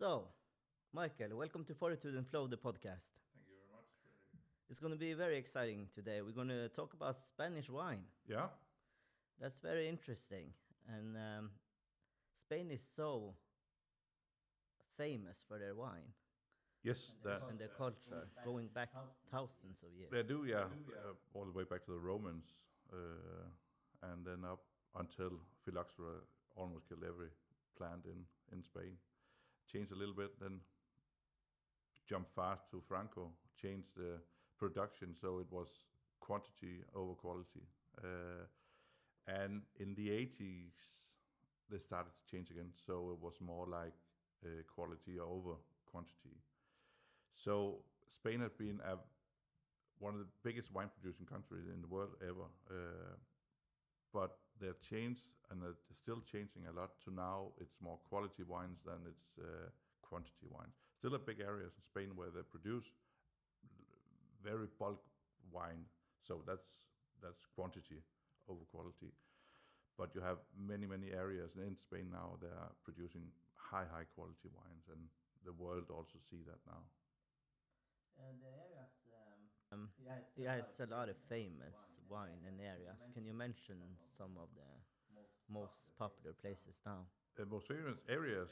So, Michael, welcome to Fortitude and Flow, the podcast. Thank you very much, Fredrik. It's going to be very exciting today. We're going to talk about Spanish wine. Yeah, That's very interesting. And Spain is so famous for their wine yes, and their culture, going back thousands of years. they do, yeah, all the way back to the Romans, and then up until phylloxera almost killed every plant in Spain. Changed a little bit, then jumped fast to Franco, changed the production, so it was quantity over quality. And in the 80s, they started to change again, so it was more like quality over quantity. So Spain has been one of the biggest wine producing countries in the world ever. But they've changed, and they're still changing a lot. To now, it's more quality wines than it's quantity wines. Still a big areas in Spain where they produce very bulk wine, so that's quantity over quality. But you have many areas in Spain now that are producing high quality wines, and the world also see that now. And the areas, it has a lot of famous wine in areas. Can you mention some of the most popular places now? Most famous areas,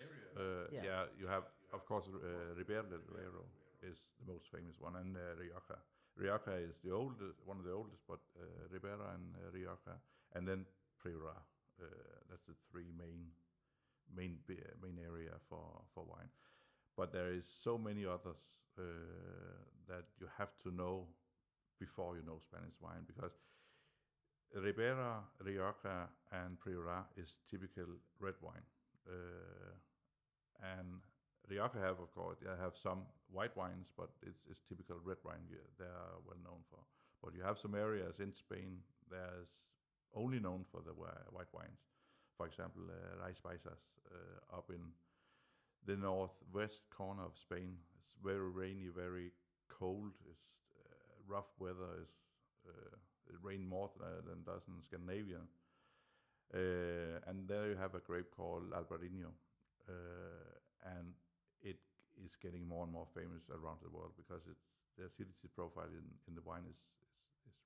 Yes. yeah, you have, of course, Ribera del Duero is the most famous one, and Rioja. Rioja is the oldest, one of the oldest, but Ribera and Rioja, and then Priorat. That's the three main area for wine. But there is so many others that you have to know before you know Spanish wine, because Ribera, Rioja, and Priorat is typical red wine, and Rioja have, of course, they have some white wines, but it's typical red wine they are well known for. But you have some areas in Spain that's only known for the white wines. For example, Rice Baixas up in the northwest corner of Spain. It's very rainy, very cold. It's rough weather. It rains more than it does in Scandinavia. And there you have a grape called Albarino, and it is getting more and more famous around the world because the acidity profile in the wine is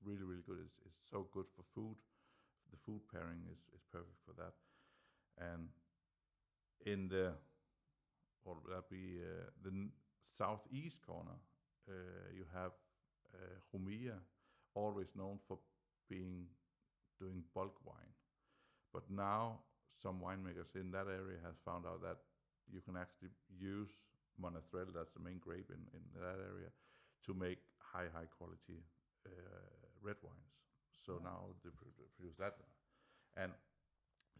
really good. It's so good for food. The food pairing is perfect for that. And in the southeast corner, you have Jumilla, always known for doing bulk wine. But now some winemakers in that area have found out that you can actually use Monastrell, that's the main grape in that area, to make high quality red wines. So now they produce that. And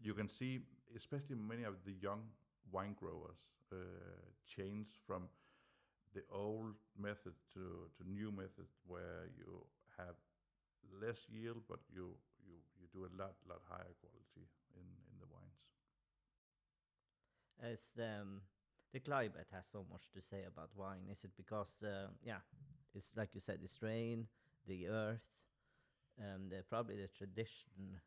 you can see, especially many of the young wine growers change from the old method to new method, where you have less yield, but you do a lot higher quality in the wines. As the climate has so much to say about wine. Is it because, it's like you said, it's rain, the earth, and probably the tradition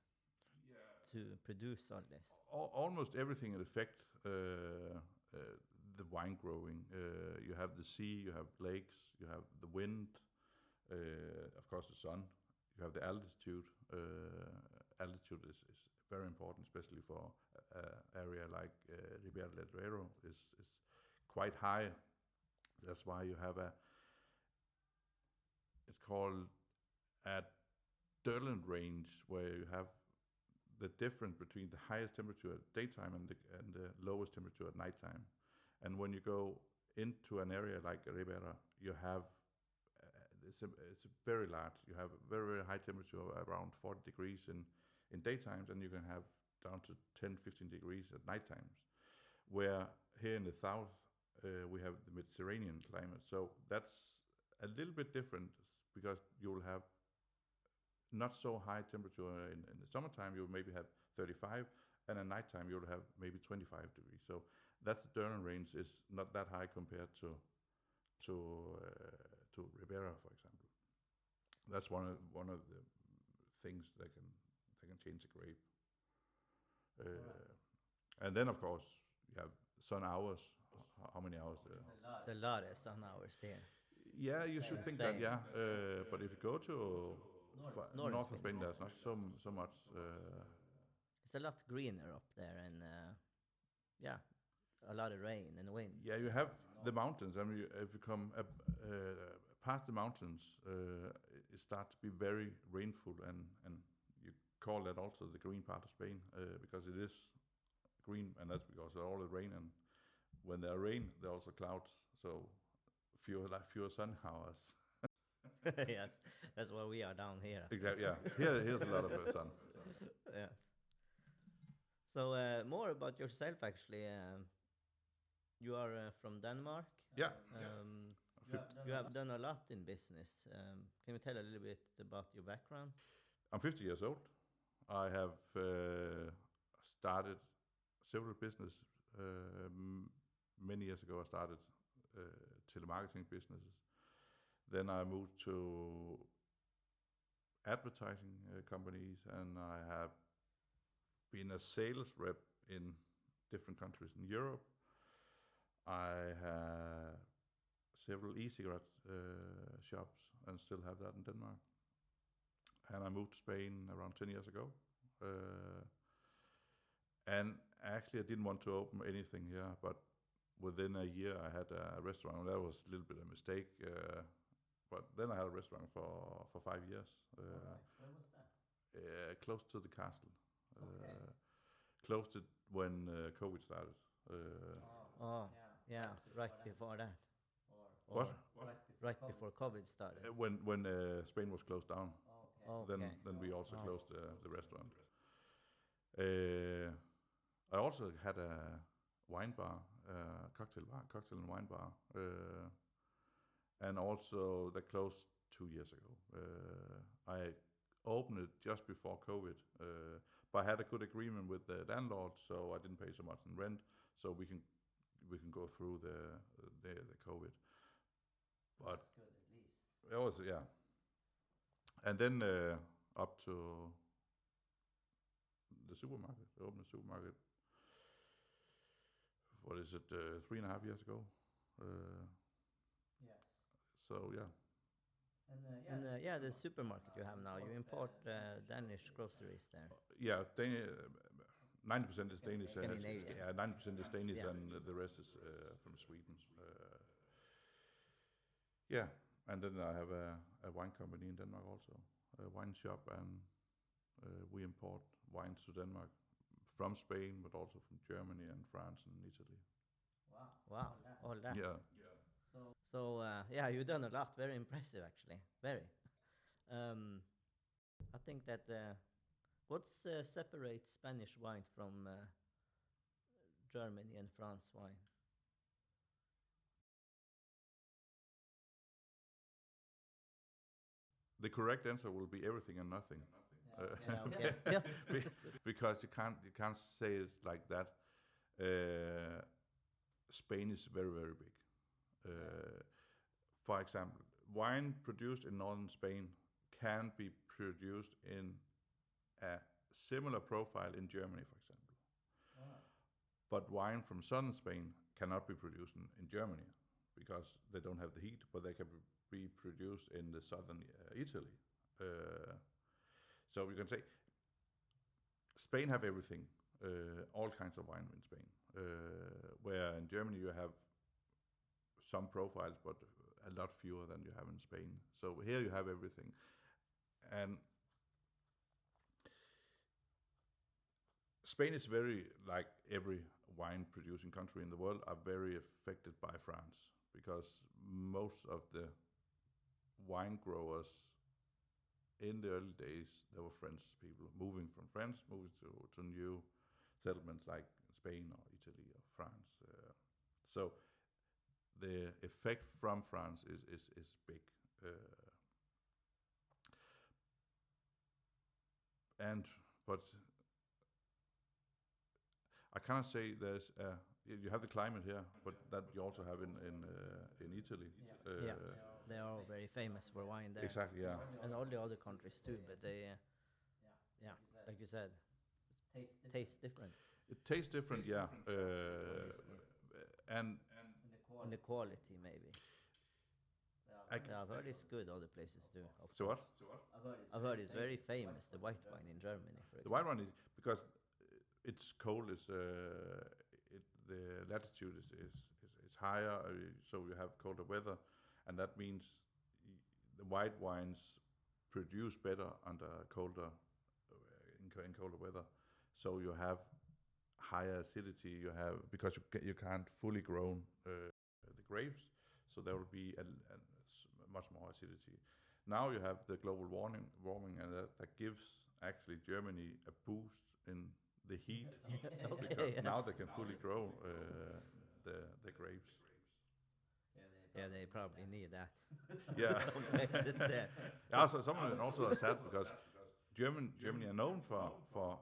to produce all this? Almost everything affect the wine growing. You have the sea, you have lakes, you have the wind, of course the sun. You have the altitude. Altitude is very important, especially for an area like Ribera del Duero is quite high. That's why you have it's called a Durland range, where you have the difference between the highest temperature at daytime and the lowest temperature at nighttime. And when you go into an area like Ribera, you have it's very large. You have a very high temperature, around 40 degrees in daytimes, and you can have down to 10-15 degrees at night times. Where here in the south, we have the Mediterranean climate. So that's a little bit different, because you will have not so high temperature in the summertime. You will maybe have 35, and at nighttime you'll have maybe 25 degrees. So that's the Durand range is not that high compared to Ribera, for example. That's one of the things that can change a grape. And then of course you have sun hours. How many hours? It's a lot of sun hours here. Yeah, you should think that. Spain. Yeah, but if you go to north of Spain, Spain. there's not so much. It's a lot greener up there, and yeah, a lot of rain and wind. Yeah, you have the mountains. I mean, if you come past the mountains, it starts to be very rainful, and you call that also the green part of Spain because it is green, and that's because of all the rain. And when there are rain, there are also clouds, so fewer sun hours. Yes, that's where we are down here. Exactly. Yeah. Here's a lot of sun. Yes. So more about yourself, actually. You are from Denmark. Yeah. You have done a lot in business. Can you tell a little bit about your background? I'm 50 years old. I have started several business. Many years ago, I started telemarketing businesses. Then I moved to advertising companies, and I have been a sales rep in different countries in Europe. I have several e-cigarette shops and still have that in Denmark. And I moved to Spain around 10 years ago. And actually, I didn't want to open anything here, but within a year, I had a restaurant. And that was a little bit of a mistake. But then I had a restaurant for 5 years. Where was that? Close to the castle. Okay. Closed it when COVID started. Oh, yeah, right before that. What? Right before COVID started. When Spain was closed down, Okay. then we also closed the restaurant. I also had a wine bar, cocktail and wine bar, and also that closed 2 years ago. I opened it just before COVID, but I had a good agreement with the landlord, so I didn't pay so much in rent, so we can go through the COVID. But that's good at least. it was, yeah. And then up to the supermarket. I opened a supermarket. What is it? 3.5 years ago. Yes. So yeah. And the supermarket you have now, you import Danish groceries there. Yeah, 90% is Danish. Scandinavia. Yeah, 90% is Danish, Yeah. and the rest is from Sweden. Yeah, and then I have a wine company in Denmark also, a wine shop, and we import wines to Denmark from Spain, but also from Germany and France and Italy. Wow, all that. Yeah. So yeah, you've done a lot. Very impressive, actually. Very. I think that what separates Spanish wine from Germany and France wine? The correct answer will be everything and nothing. Yeah, okay. Yeah. Because you can't say it like that. Spain is very, very big. For example, wine produced in northern Spain can be produced in a similar profile in Germany, for example. But wine from southern Spain cannot be produced in Germany because they don't have the heat, but they can be produced in the southern Italy. So we can say Spain have everything, all kinds of wine in Spain. Where in Germany you have some profiles, but a lot fewer than you have in Spain. So here you have everything. And Spain is very, like every wine producing country in the world, are very affected by France because most of the wine growers in the early days, they were French people moving from France, moving to new settlements like Spain or Italy or France. So the effect from France is big. But I cannot say there's you have the climate here, but that you also have in Italy. Yeah, they are all very famous for wine there. Exactly, yeah. And all the other countries too, but they, yeah, like you said, taste different. It tastes different, yeah. and And the quality, maybe. I Yeah, I've heard it's good. Other places do. Of so course. what? I've heard it's very famous. The white wine in Germany, for The white example. one is because it's cold. The latitude is higher, so you have colder weather, and that means the white wines produce better under colder in colder weather. So you have higher acidity. You have because you can't fully grow the grapes, so there will be much more acidity. Now you have the global warming, and that gives actually Germany a boost in the heat Okay. because Yes. now they can fully grow the grapes. Yeah, they probably need that. Yeah. Some places there. Yeah, so some of them also are sad because Germany are known for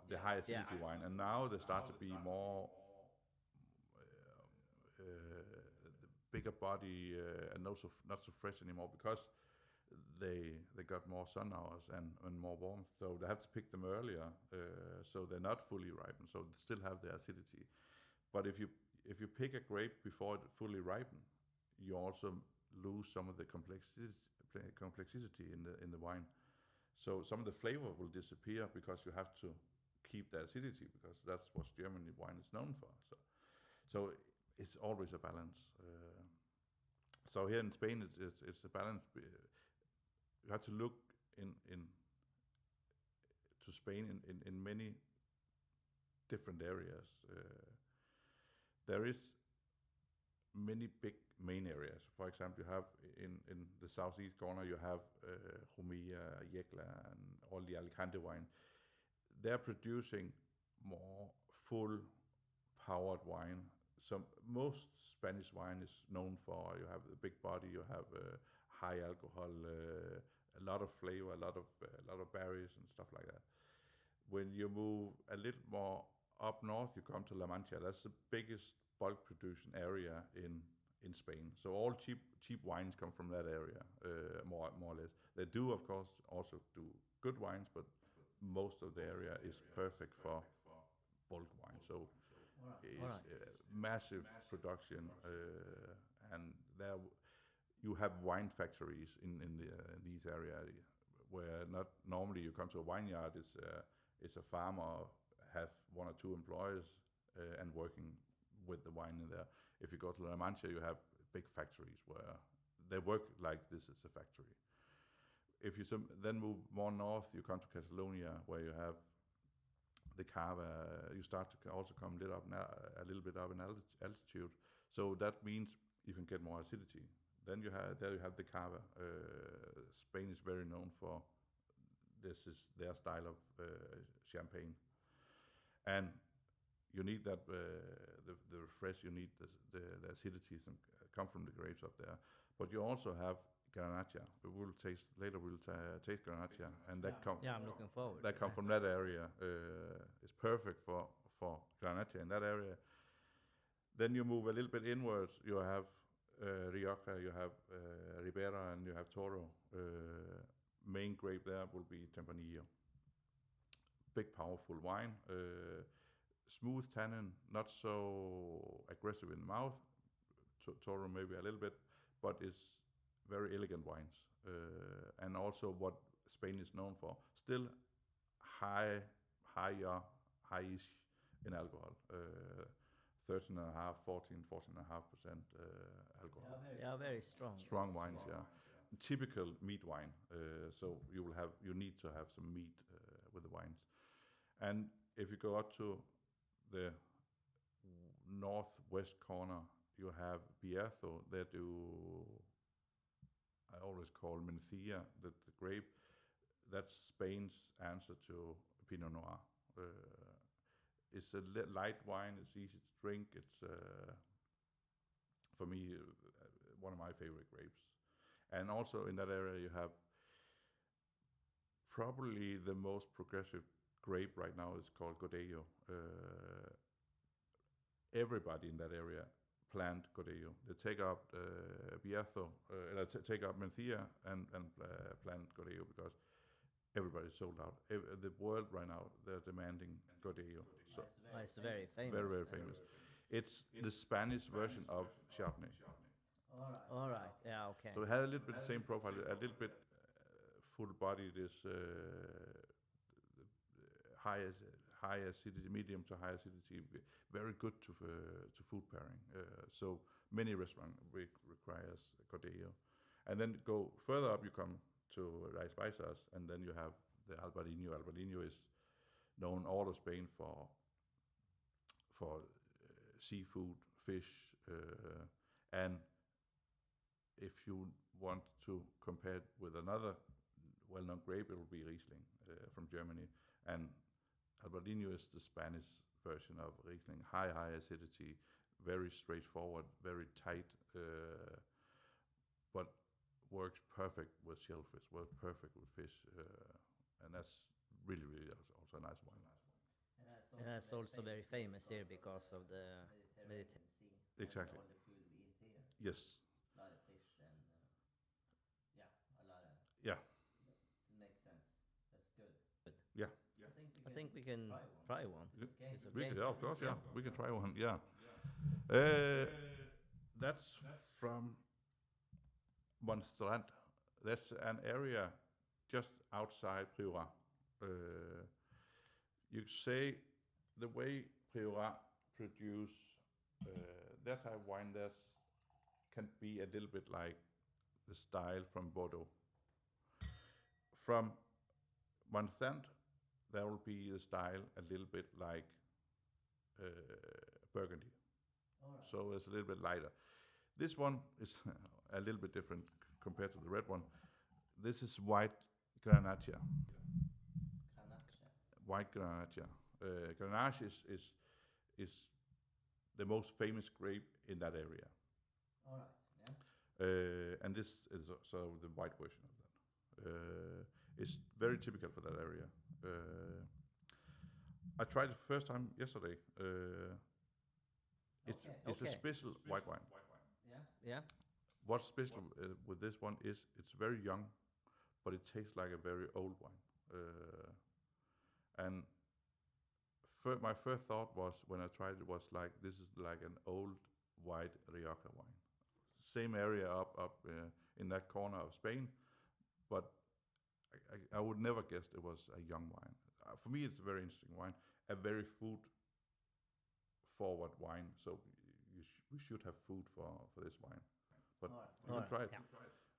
the high acidity wine, and now they start to be more the bigger body and not so fresh anymore because they got more sun hours and more warmth, so they have to pick them earlier, so they're not fully ripened, so they still have the acidity. But if you pick a grape before it fully ripened, you also lose some of the complexity in the wine. So some of the flavor will disappear because you have to keep the acidity because that's what Germany wine is known for. So it's always a balance. So here in Spain, it's a balance. You have to look in to Spain in many different areas. There is many big main areas. For example, you have in the southeast corner, you have Jumilla, Yecla, and all the Alicante wine. They're producing more full powered wine. Most Spanish wine is known for you have a big body, you have high alcohol, a lot of flavor, a lot of berries and stuff like that. When you move a little more up north, you come to La Mancha. That's the biggest bulk producing area in Spain. So all cheap wines come from that area, more or less. They do, of course, also do good wines, but most of the area is perfect for bulk wine. So it's massive production, and there you have wine factories in these areas where not normally you come to a vineyard. It's a farmer have one or two employees and working with the wine in there. If you go to La Mancha, you have big factories where they work like this is a factory. If you then move more north, you come to Catalonia, where you have the Cava. You start to also come a little bit up in altitude. So that means you can get more acidity. Then you have the Cava. Spain is very known for this is their style of champagne, and you need that the fresh. You need the acidity come from the grapes up there, but you also have Garnacha. We'll taste later. We'll taste Garnacha, and that come. Yeah, I'm looking forward. That come from that area. It's perfect for Garnacha in that area. Then you move a little bit inwards. You have Rioja, you have Ribera, and you have Toro. Main grape there will be Tempranillo. Big, powerful wine. Smooth tannin, not so aggressive in the mouth. Toro maybe a little bit, but it's very elegant wines. And also what Spain is known for. Still high-ish in alcohol. 13.5%, 14.5% alcohol. Yeah, very strong. Strong wines, yeah. Typical meat wine. So you need to have some meat with the wines. And if you go up to the northwest corner, you have Bierzo. They do, I always call Mencía, the grape. That's Spain's answer to Pinot Noir. It's a light wine. It's easy to drink. It's for me one of my favorite grapes. And also in that area you have probably the most progressive grape right now is called Godello. Everybody in that area plant Godello. They take up Bierzo, take up Mencía and plant Godello because everybody's sold out. The world right now, they're demanding Godello. So it's very famous. very, very famous. It's the Spanish version of Chardonnay. All right. Yeah. Okay. So it had a little bit the same profile, a little bit full bodied, is high high acidity, medium to high acidity, very good to food pairing. So many restaurants requires Cordero. And then go further up, you come to rice sauce, and then you have the Albariño. Albariño is known all of Spain for seafood, fish, and if you want to compare it with another well-known grape, it will be Riesling from Germany, and Albariño is the Spanish version of Riesling. High acidity, very straightforward, very tight, but works perfect with shellfish, works perfect with fish, and that's really also a nice wine. And that's also very famous here because of the Mediterranean Sea. Exactly. And all the food we eat here. Yes. A lot of fish and yeah, a lot of. Yeah. It makes sense. That's good. Yeah. I think we can try one. It's okay. Yeah, of course, yeah. We can try one, yeah. That's from Monstrand. That's an area just outside Priorat. You say the way Priorat produce their type of wine, can be a little bit like the style from Bordeaux. From Monstrand, there will be the style a little bit like Burgundy. All right. So it's a little bit lighter. This one is a little bit different compared to the red one. This is white Grenache. White Grenache. Grenache is the most famous grape in that area. All right. Yeah. And this is so the white version of that. It's very typical for that area. I tried it first time yesterday. It's a special white wine. Yeah. What's special with this one is it's very young, but it tastes like a very old wine. And my first thought was when I tried it was like this is like an old white Rioja wine. Same area up in that corner of Spain, but I would never guess it was a young wine. For me, it's a very interesting wine, a very food-forward wine. So we should have food for this wine. But you can try it. Yeah.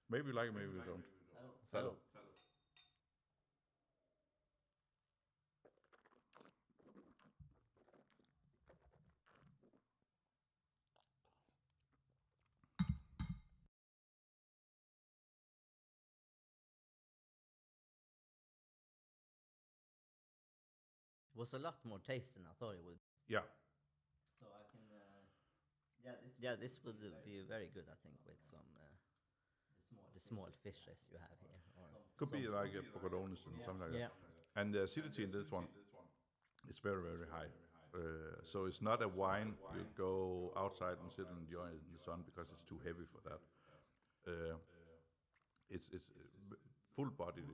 Maybe you like it, maybe you don't. Salud. It was a lot more taste than I thought it would. Yeah, So I can. This would be very good, I think, with some the small fishes you have here. Or could be some- like a Bocadones and something like Yeah. that. And the acidity in this one is very high. So it's not a wine you go outside and sit and enjoy it in the sun because it's too heavy for that. It's full bodied.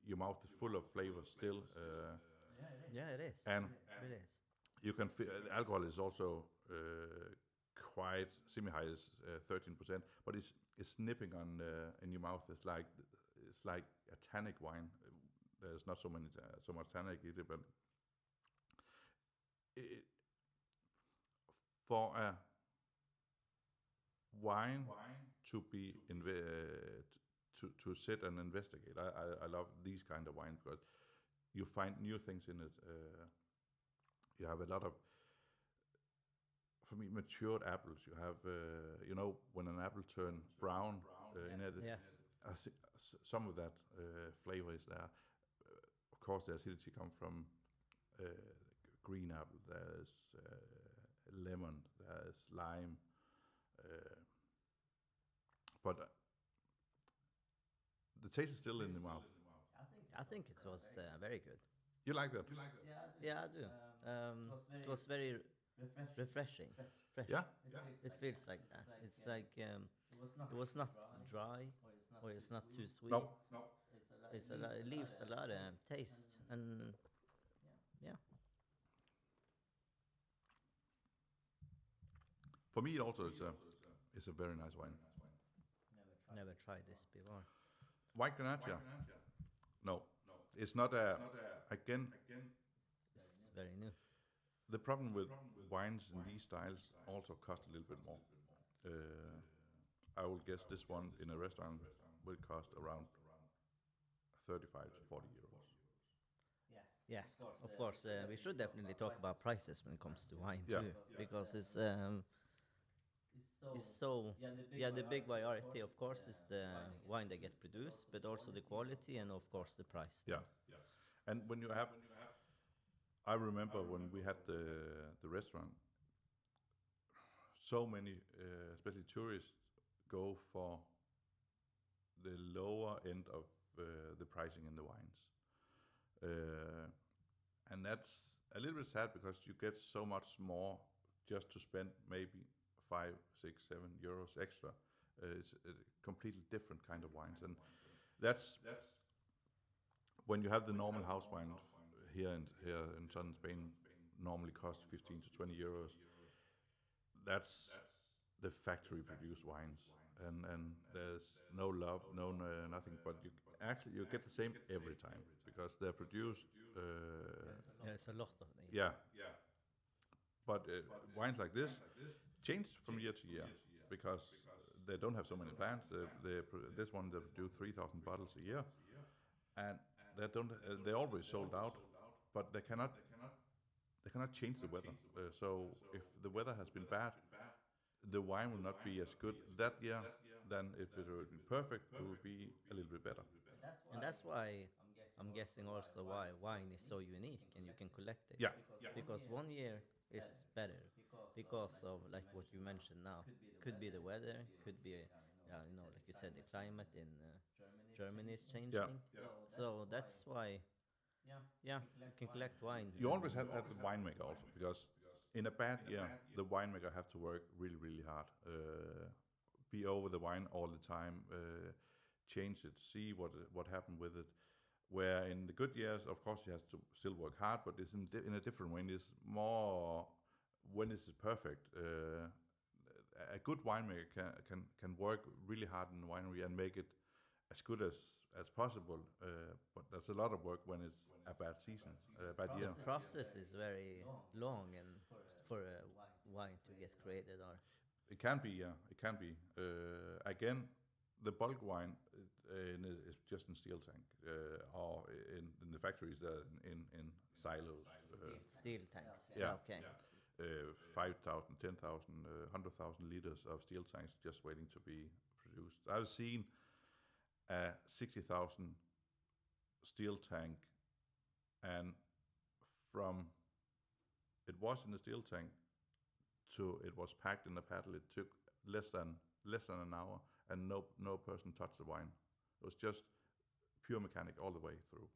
Your mouth is full of flavor still. Yeah, it is. And it really is. you can feel alcohol is also quite semi-high, is 13%, but it's nipping on in your mouth. It's like a tannic wine. There's not so much tannic in it, but for a wine to be to sit and investigate. I love these kind of wine because you find new things in it. You have a lot of, for me, matured apples. You have, when an apple turns brown, in it, Yes. some of that flavor is there. Of course, the acidity comes from green apple. There's lemon. There's lime. But the taste is still in the mouth. I think it was very good. You like that? Yeah, I do. It was very refreshing. Fresh. Yeah? It feels like that. It's like it was not dry or it's not too sweet. No. It leaves a lot of taste and yeah. For me, also it's a very nice wine. Never tried this before. White Grenache? No, it's not a. Again, It's very new. the problem with wines in these styles also cost a little bit more. I will guess this one in a restaurant will cost around 35 to 40 euros. Yes, of course. We should definitely talk about prices when it comes to wine Yeah. too, because it's so yeah. The big variety, of course, is the wine that get produced, but also the quality and of course the price. Yeah, and when you have, I remember when we had the restaurant, so many, especially tourists, go for the lower end of the pricing in the wines, and that's a little bit sad because you get so much more just to spend maybe 5, 6, 7 euros extra. It's a completely different kind of wines, and that's when you have the normal house wine here in southern Spain, normally cost 15 to 20 euros. That's the factory produced wines, and there's no love, nothing. But you get the same every time because they're produced. There's a lot of them. Yeah, but wines like this change from year to year because they don't have so many plants. This one they produce 3,000 bottles a year, and they always sold out, but they cannot change the weather. So if the weather has been bad, the wine will not be as good that year than if it would be perfect. It will be a little bit better. And that's why I'm guessing also why wine is so unique and you can collect it. Yeah. Because one year is better because of like what you mentioned now. Could be the weather, could be like you said, the climate in Germany is changing. So that's why you can collect wine. You always have the winemaker also because in a bad year the winemaker have to work really really hard, be over the wine all the time, change it, see what happened with it. Where in the good years, of course, he has to still work hard, but it's in a different way. It's more when is it perfect. A good winemaker can work really hard in the winery and make it as good as possible. But there's a lot of work when it's a bad season, a bad year. The process is very long and for a wine to get created, or It can be, yeah. It can be. Again, the bulk wine is just in steel tank, or in the factories there in silos. steel tanks. Yeah. Okay. 5,000, 10,000, 100,000 liters of steel tanks just waiting to be produced. I've seen a 60,000 steel tank, and from it was in the steel tank to it was packed in a paddle, it took less than an hour, and no person touched the wine. It was just pure mechanic all the way through.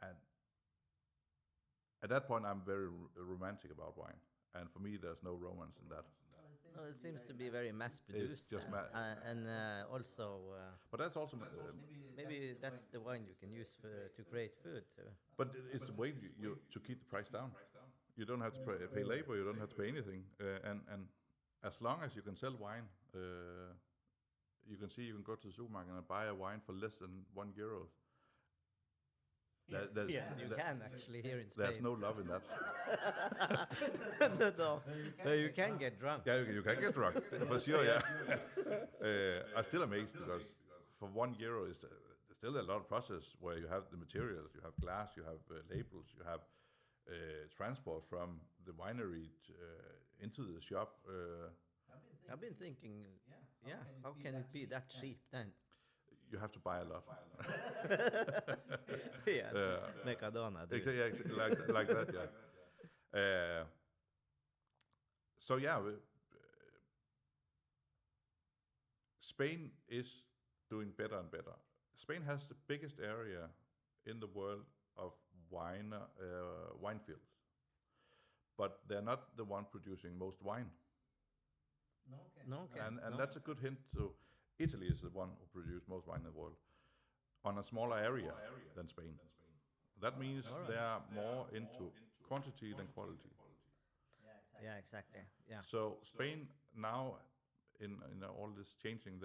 And at that point, I'm very romantic about wine, and for me, there's no romance in that. No, it seems to be very mass produced, just and also But that's also maybe that's the wine you can use to create food too. but it's a way to keep the price down. You don't have to pay labor. You don't have to pay anything, and as long as you can sell wine, you can go to the supermarket and buy a wine for less than €1. Yes, you can actually here in Spain. There's no love in that. No, you can get drunk. Yeah, you can get drunk for sure. Yeah, I'm still amazed because for €1 is still a lot of process where you have the materials, you have glass, you have labels, you have transport from the winery into the shop. I've been thinking, how can it be that cheap then? You have to buy a lot. Mercadona. Exactly, like that. Yeah. So yeah, Spain is doing better and better. Spain has the biggest area in the world of wine fields, but they're not the one producing most wine. And that's a good hint to Italy is the one who produces most wine in the world on a smaller area than Spain. That means they are more into quantity than quality. Yeah, exactly. Yeah. So Spain now in all this changing,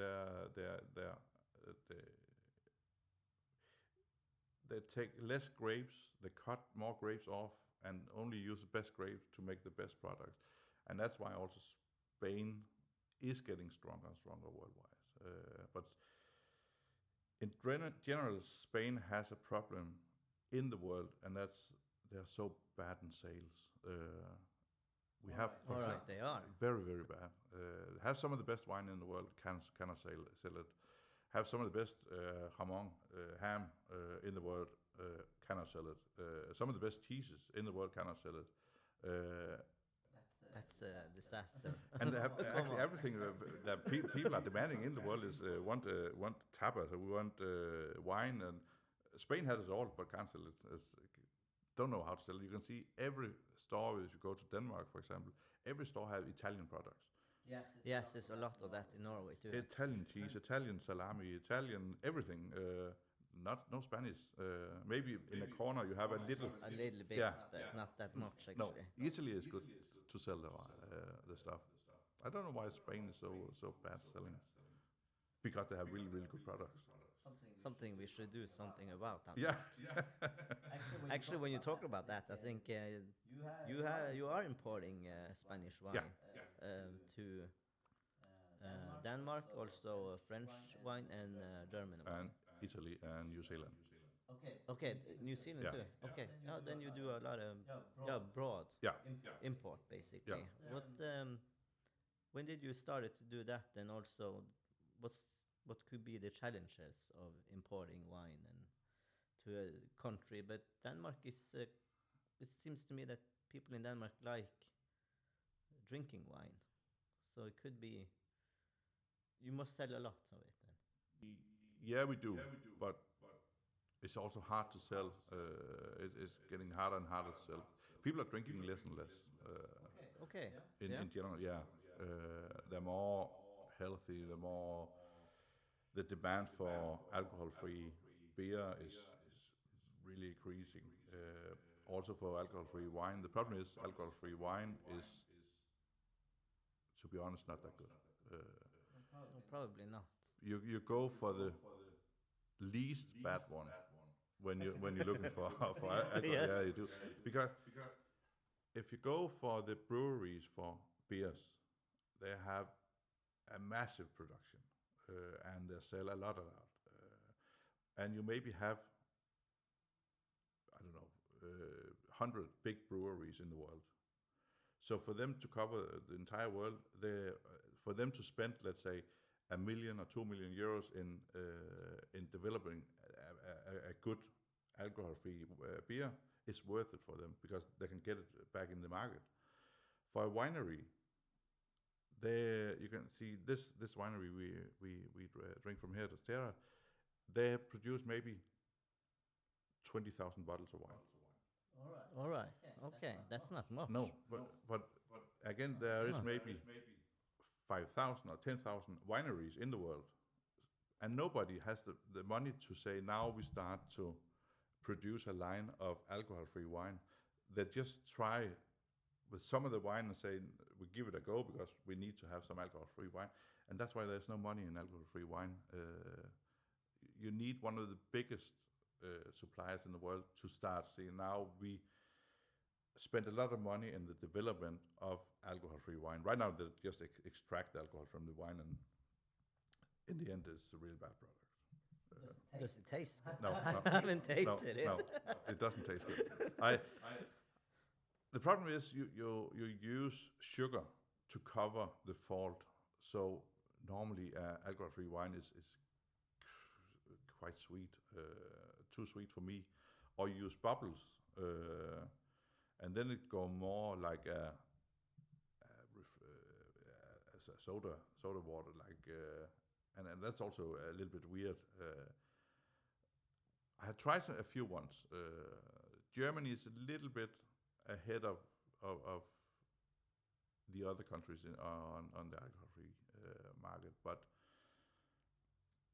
they take less grapes, they cut more grapes off, and only use the best grapes to make the best products. And that's why also Spain is getting stronger and stronger worldwide. But in general, Spain has a problem in the world, and that's they're so bad in sales. We have, for All right, example, they are. very, very bad. Have some of the best wine in the world, cannot sell it. Have some of the best jamon, ham in the world, cannot sell it. Some of the best cheeses in the world cannot sell it. That's a disaster. And they have Come actually on. everything that people are demanding in the world is want tapas, we want wine, and Spain has it all but can't sell it. Don't know how to sell it. You can see every store, if you go to Denmark, for example, every store have Italian products. Yes, there's a lot of that in Norway too. Italian cheese, Italian salami, Italian everything. No Spanish. Maybe in a corner you have a little. A little bit, Yeah. but not that much No, actually. Italy is good to sell the stuff. I don't know why Spain is so bad selling. Because they have really, really good products. Something we should do something about. Yeah. Actually, when you talk about that, I think you are importing Spanish wine to Denmark, also French wine and German wine. And Italy and New Zealand. Okay, New Zealand Yeah. too. Okay, now then you do a lot of broad Yeah. import basically. Yeah. What when did you started to do that? And also, what could be the challenges of importing wine and to a country? But Denmark is. It seems to me that people in Denmark like drinking wine, so it could be. You must sell a lot of it then. Yeah, we do. But it's also hard to sell. It's getting harder and harder to sell. People are drinking less and less. Okay. In general, yeah. They're more healthy. The demand for alcohol-free beer is really increasing. Also for alcohol-free wine. The problem is alcohol-free wine is, to be honest, not that good. No, probably not. You go for the least bad one when you're looking for alcohol. Yes. Yeah, you do. Because if you go for the breweries for beers, they have a massive production and they sell a lot of that. And you maybe have, I don't know, 100 big breweries in the world. So for them to cover the entire world, for them to spend, let's say, €1 million or 2 million euros in developing a good alcohol-free beer is worth it for them because they can get it back in the market. For a winery, you can see this winery we drink from here, Terra. They produce maybe 20,000 bottles of wine. All right. Okay, that's not much. No, but again, there is maybe 5,000 or 10,000 wineries in the world, and nobody has the money to say now we start to produce a line of alcohol-free wine. They just try with some of the wine and say we give it a go because we need to have some alcohol-free wine, and that's why there's no money in alcohol-free wine. You need one of the biggest suppliers in the world to start saying now we spend a lot of money in the development of alcohol-free wine. Right now, they just extract alcohol from the wine, and in the end, it's a really bad product. Does it taste good? No, I haven't tasted it. No, it doesn't taste good. The problem is you use sugar to cover the fault. So normally, alcohol-free wine is quite sweet, too sweet for me. Or you use bubbles. And then it go more like a soda water, and that's also a little bit weird. I have tried a few ones. Germany is a little bit ahead of the other countries on the alcohol-free market, but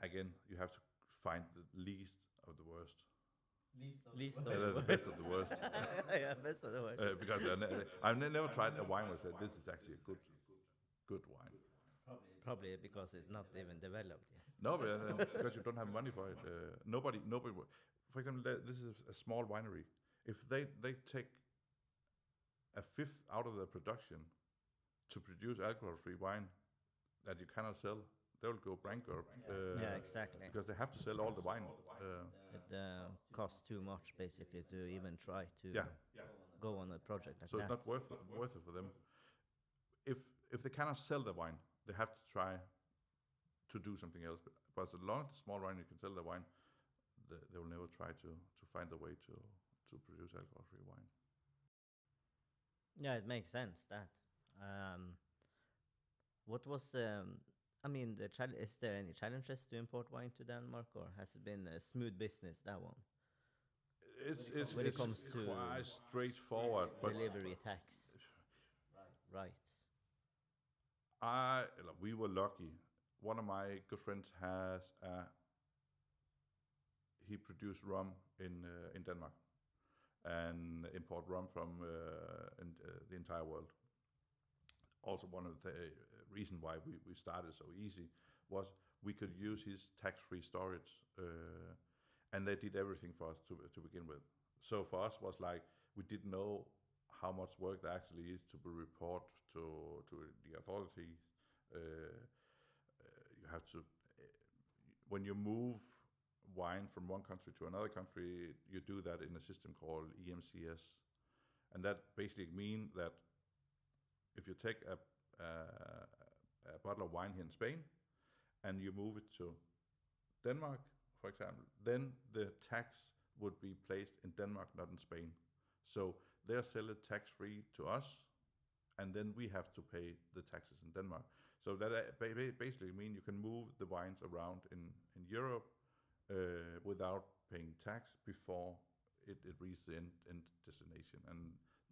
again, you have to find the least of the worst. Least of The best of the worst. Yeah, best of the worst. Because I've never tried a wine where I said this is actually a good wine. Probably because it's not even developed yet. No, but because you don't have money for it. Nobody. For example, this is a small winery. If they take a fifth out of their production to produce alcohol-free wine that you cannot sell, they will go bankrupt. Yeah, exactly. Because they have to sell all the wine. It costs too much basically to even try to Yeah. go on a project like So that. it's not worth it for them. If they cannot sell the wine, they have to try to do something else. But as long as small wine you can sell the wine, they will never try to find a way to produce alcohol-free wine. Yeah, it makes sense that. What was I mean, is there any challenges to import wine to Denmark, or has it been a smooth business, that one? When it comes to quite straightforward, but delivery tax rights. We were lucky. One of my good friends has he produced rum in Denmark and import rum from the entire world. Also, one of the reason why we started so easy was we could use his tax-free storage, and they did everything for us to begin with. So for us was like we didn't know how much work there actually is to report to the authorities. You have to when you move wine from one country to another country, you do that in a system called EMCS, and that basically means that if you take a bottle of wine here in Spain and you move it to Denmark, for example, then the tax would be placed in Denmark, not in Spain. So they're selling tax-free to us, and then we have to pay the taxes in Denmark. So that basically means you can move the wines around in Europe without paying tax before it reaches the end destination, and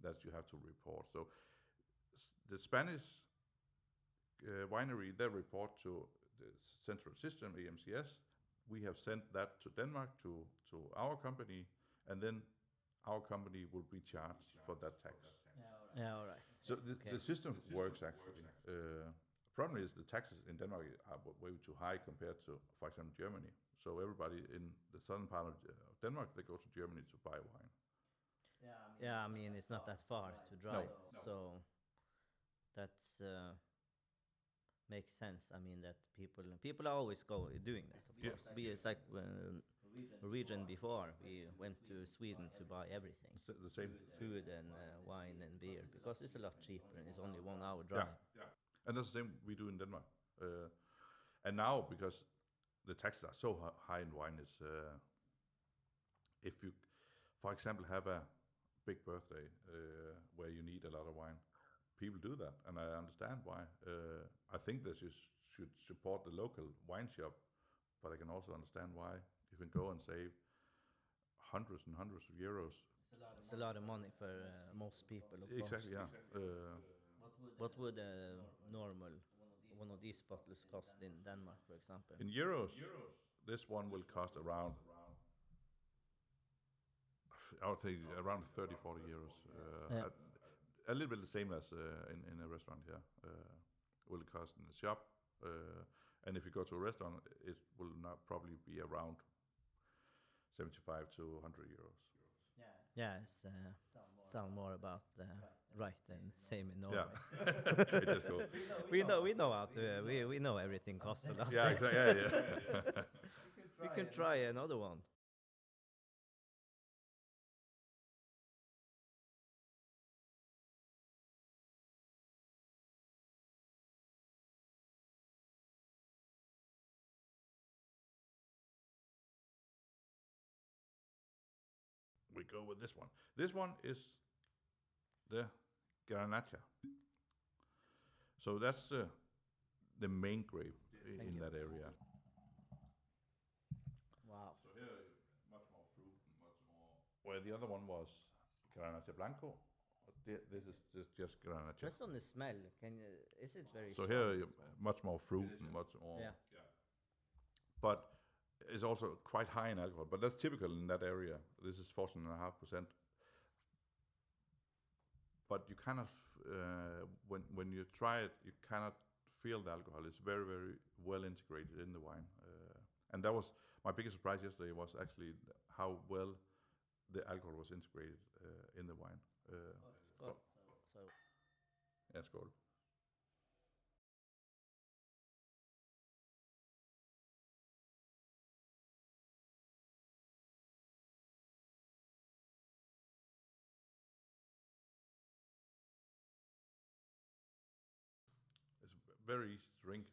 that you have to report. So the Spanish winery, they report to the central system, EMCS. We have sent that to Denmark to our company, and then our company will be charged for that tax. Yeah, all right. So the system works actually. Problem is the taxes in Denmark are way too high compared to, for example, Germany. So everybody in the southern part of Denmark, they go to Germany to buy wine. Yeah, I mean, it's not that far to drive, No. so that's makes sense. I mean, that people are always doing that. Of Yeah. course, it's like Norwegian before we went to Sweden to buy everything, The same. food and wine and beer, because it's a lot cheaper and it's only 1 hour drive. Yeah. And that's the same we do in Denmark. And now, because the taxes are so high in wine, is if you, for example, have a big birthday where you need a lot of wine, people do that, and I understand why. I think that you should support the local wine shop, but I can also understand why. You can go and save hundreds and hundreds of euros. It's a lot of money for most people, of course. Exactly, yeah. What would a normal one of these bottles cost in Denmark, for example? In euros, this one will cost around, I would think around 30, 40 euros. Yeah. A little bit the same as in a restaurant here. Will cost in the shop. And if you go to a restaurant, it will not probably be around 75 to 100 euros. Yeah, it's sound more about right than same in Norway. Yeah, it just goes. We know how to we know everything costs a lot. Yeah, exactly. Yeah. We can try another one. We go with this one. This one is the Garnacha. So that's the main grape Thank in you. that area. Wow. So here, much more fruit and much more. Where the other one was Garnacha Blanco. This is just Garnacha. Just on the smell, is it very So strong, here, this you one? much more fruit and much more. Yeah. But it's also quite high in alcohol. But that's typical in that area. This is 14.5%. But you cannot, when you try it, you cannot feel the alcohol is very, very well integrated in the wine. And that was my biggest surprise yesterday, was actually how well the alcohol was integrated in the wine. Skål. So Yeah, skål. It's very easy to drink.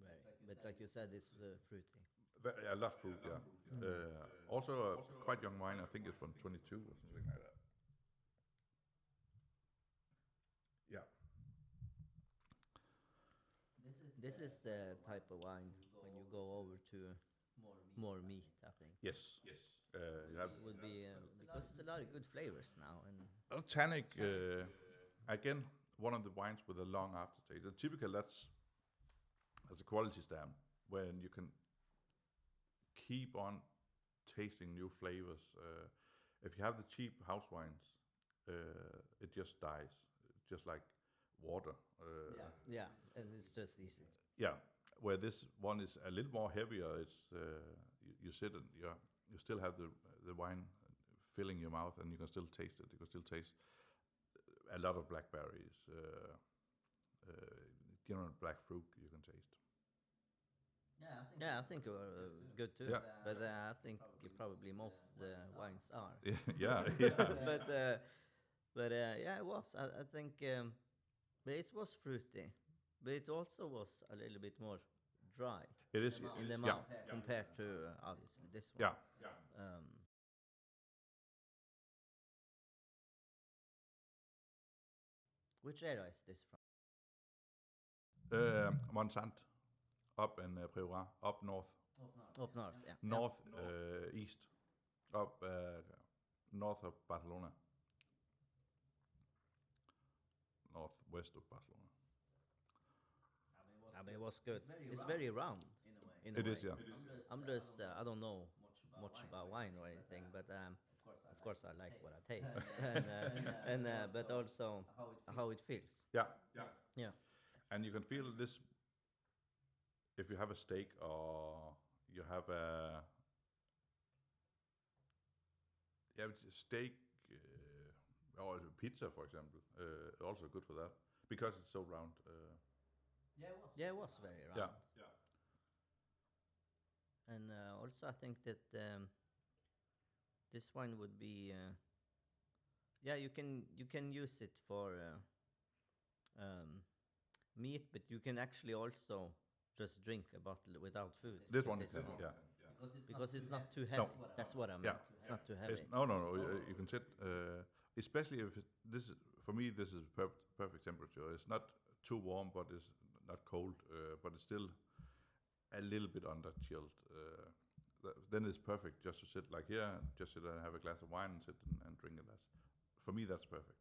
very, but like you said, it's fruity. I love fruit, yeah. Also a quite young wine, I think it's from 22 or something like that. Yeah. This is the type of wine when you go over to more meat, I think. Yes. You have It would be because it's a lot of good flavors now, and tannic. Again, one of the wines with a long aftertaste. And typical, that's a quality stamp when you can keep on tasting new flavors. If you have the cheap house wines, it just dies, just like water. yeah, and it's just easy. Yeah, where this one is a little more heavier. It's you sit and you still have the wine filling your mouth, and you can still taste it. You can still taste a lot of blackberries, general black fruit. You can taste. Yeah, I think good too. Yeah. But I think probably most wines are. Yeah. But yeah, it was. I think, but it was fruity, but it also was a little bit more dry It is. in the Yeah. mouth compared to obviously this one. Yeah. Which area is this from? Monsant, up in Priorat, up north, Up north, yeah. north east, up north of Barcelona, northwest of Barcelona. I mean, it was good. It's very round in a It way. is, yeah. I'm just I don't know much about wine or anything, but of course I like what I taste, and but also how it feels. Yeah. Yeah. And you can feel this if you have a steak or you have a steak or a pizza, for example. Also good for that because it's so round. Yeah, it was very round. Yeah. And also, I think that this wine would be, you can use it for meat, but you can actually also just drink a bottle without food. This with one, yeah. because it's not too heavy. No. That's what I meant. Yeah. It's not too heavy. No. You can sit, especially if this is, for me, this is perfect temperature. It's not too warm, but it's not cold, but it's still a little bit under chilled. Then it's perfect just to sit like here, just sit and have a glass of wine and sit and drink it. For me, that's perfect.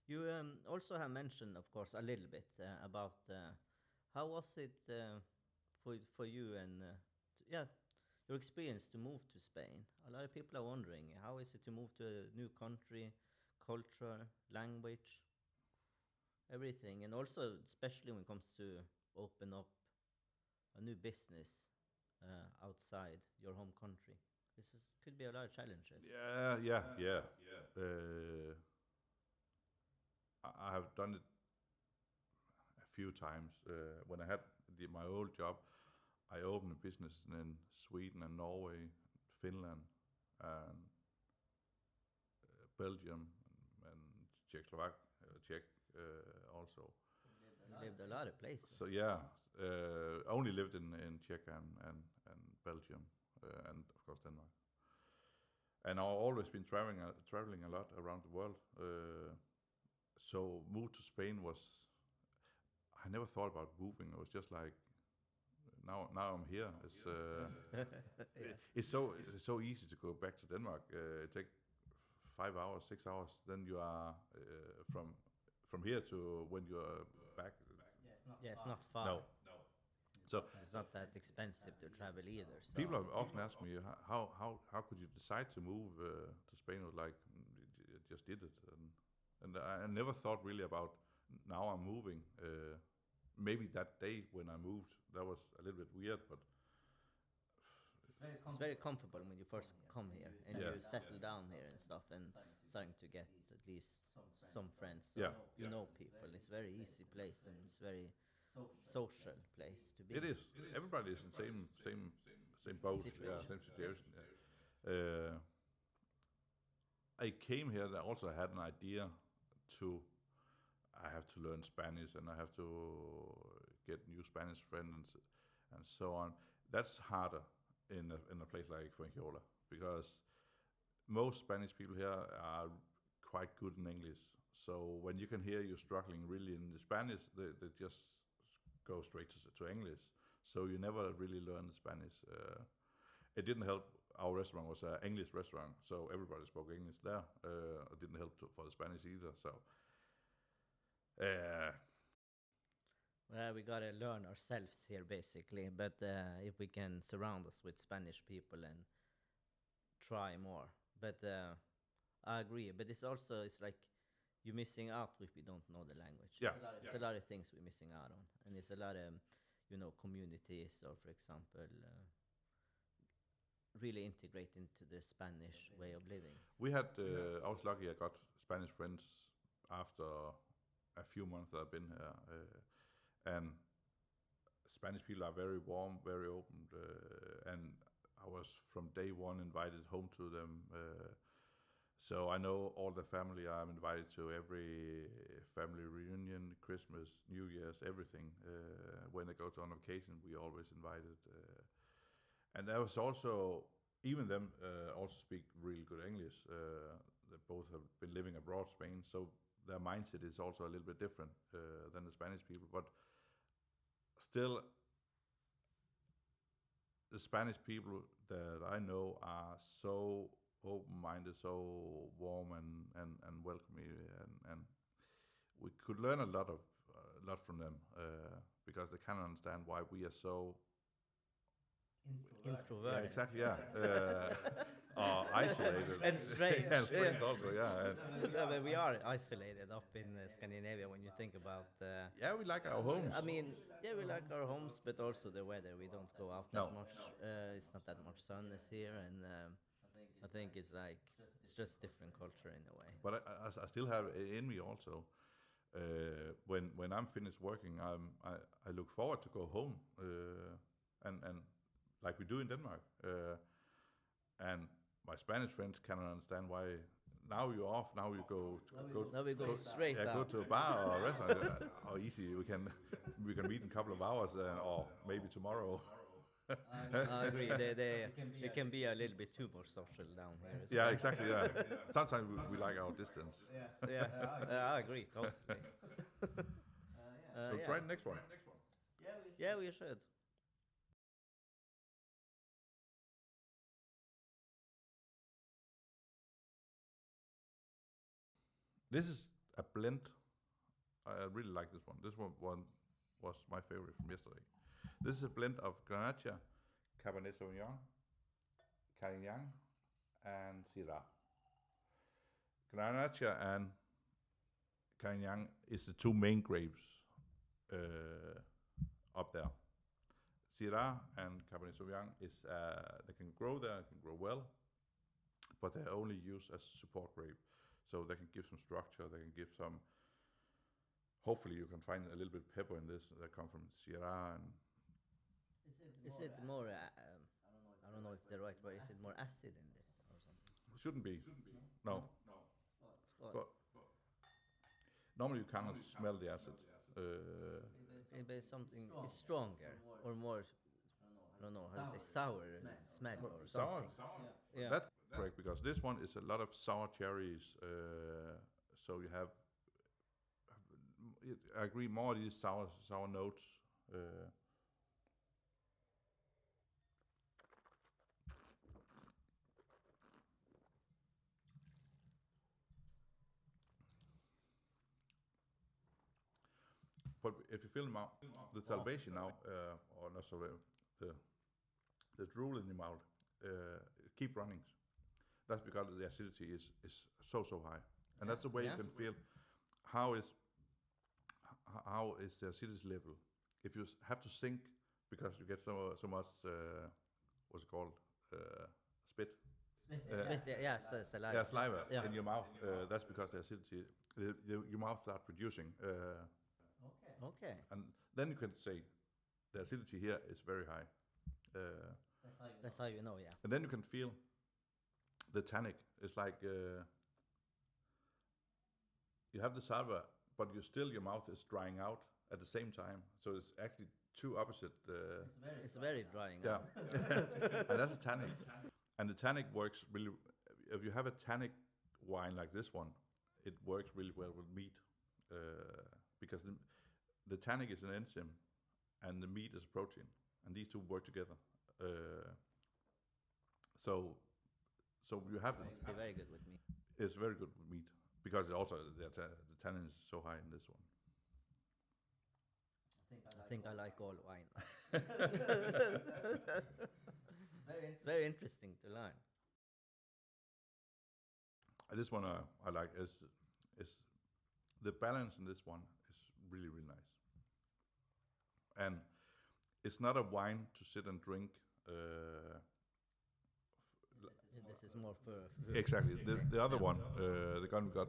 You also have mentioned, of course, a little bit about how was it for you and your experience to move to Spain. A lot of people are wondering how is it to move to a new country, culture, language, everything, and also especially when it comes to open up a new business outside your home country. Could be a lot of challenges. Yeah. I have done it a few times. When I had my old job, I opened a business in Sweden and Norway, Finland, and Belgium, and Czech also. You lived a lot of places. So yeah, only lived in Czech and Belgium, and of course Denmark. And I've always been traveling a lot around the world. So move to Spain was, I never thought about moving. It was just like, now I'm here. It's so easy to go back to Denmark. It takes 5 hours, 6 hours. Then you are from here to when you are back. It's not far. No. So It's not that expensive to travel either. So. people have often asked me how could you decide to move to Spain? I was like, just did it, and I never thought really about now I'm moving. maybe that day when I moved, that was a little bit weird, but It's very comfortable when you first come here and Yeah. you settle down here and stuff and starting to get at least some friends. So Yeah. you know people. It's very easy place and it's very social place to be. it is. Everybody is in same boat. Yeah, same situation. Yeah. I came here and I also had an idea to. I have to learn Spanish and I have to get new Spanish friends and so on. That's harder in a place like Fuengirola because most Spanish people here are quite good in English. So when you can hear you struggling really in the Spanish, they just go straight to English. So you never really learn the Spanish. It didn't help. Our restaurant was an English restaurant, so everybody spoke English there. It didn't help for the Spanish either. So. Well, we gotta learn ourselves here basically, but if we can surround us with Spanish people and try more. But I agree. But it's like you're missing out if you don't know the language. Yeah, It's a lot of things we're missing out on, and it's a lot of communities, or for example, really integrate into the Spanish way of living. We had. I was lucky. I got Spanish friends after a few months that I've been here, and Spanish people are very warm, very open, and I was from day one invited home to them. So I know all the family. I'm invited to every family reunion, Christmas, New Year's, everything. When they go to on vacation, we always invited. And there was also, even them also speak really good English. They both have been living abroad, Spain, so their mindset is also a little bit different than the Spanish people. But still, the Spanish people that I know are so open-minded, so warm and welcoming, and we could learn a lot from them because they can understand why we are so Introvert. yeah, exactly, yeah. Isolated. And strange. And strange also, yeah. Yeah, but we are isolated up in Scandinavia when you think about. Yeah, we like our homes. I mean, yeah, we like our homes, but also the weather. We don't go out that No. much. It's not that much sun is here, and I think it's like it's just different culture in a way. But I still have it in me also. When I'm finished working, I look forward to go home, and like we do in Denmark. And my Spanish friends cannot understand why. Now you're off. Now you go. Now we go straight Yeah, go out. to a bar or a restaurant. How easy we can meet in a couple of hours, or maybe tomorrow. I agree. They can be a little bit too more social down here. As Yeah, well. exactly. Yeah. Sometimes we like our distance. Yeah, I agree totally. So try the next one. Yeah, we should. This is a blend. I really like this one. This one was my favorite from yesterday. This is a blend of Grenache, Cabernet Sauvignon, Carignan, and Syrah. Grenache and Carignan is the two main grapes up there. Syrah and Cabernet Sauvignon is they can grow there, can grow well, but they're only used as support grape. So they can give some structure, they can give some. Hopefully, you can find a little bit of pepper in this that come from Syrah. And Is it more? I don't know if the right word. Is it more acid in this or something? shouldn't be. No. Well, But normally you cannot smell the acid. maybe something. It's stronger or more. I don't know how to say sour smell or Sour. something. Yeah. That's correct because this one is a lot of sour cherries. So you have. I agree. More of these sour notes. But if you feel the salvation now, or not so the drool in your mouth, keep running. That's because the acidity is so high, and that's the way Yeah. you can feel how is the acidity level? If you have to sink because you get so much what's it called spit. Saliva. Yeah, saliva Yeah. in your mouth. That's because the acidity, your mouth starts producing, Okay. and then you can say the acidity here is very high, That's how you know, yeah. and then you can feel the tannic. It's like you have the saliva, but your mouth is drying out at the same time. So it's actually two opposite. It's very drying. Yeah, and that's a tannic. And the tannic works really. If you have a tannic wine like this one, it works really well with meat because the tannic is an enzyme, and the meat is a protein, and these two work together. So you have Must be very good with me. it's very good with meat because also the tannin is so high in this one. I think I like all wine. It's very interesting to learn. This one I like is the balance in this one is really nice, and it's not a wine to sit and drink. This is more for Exactly. The other one, the gun we got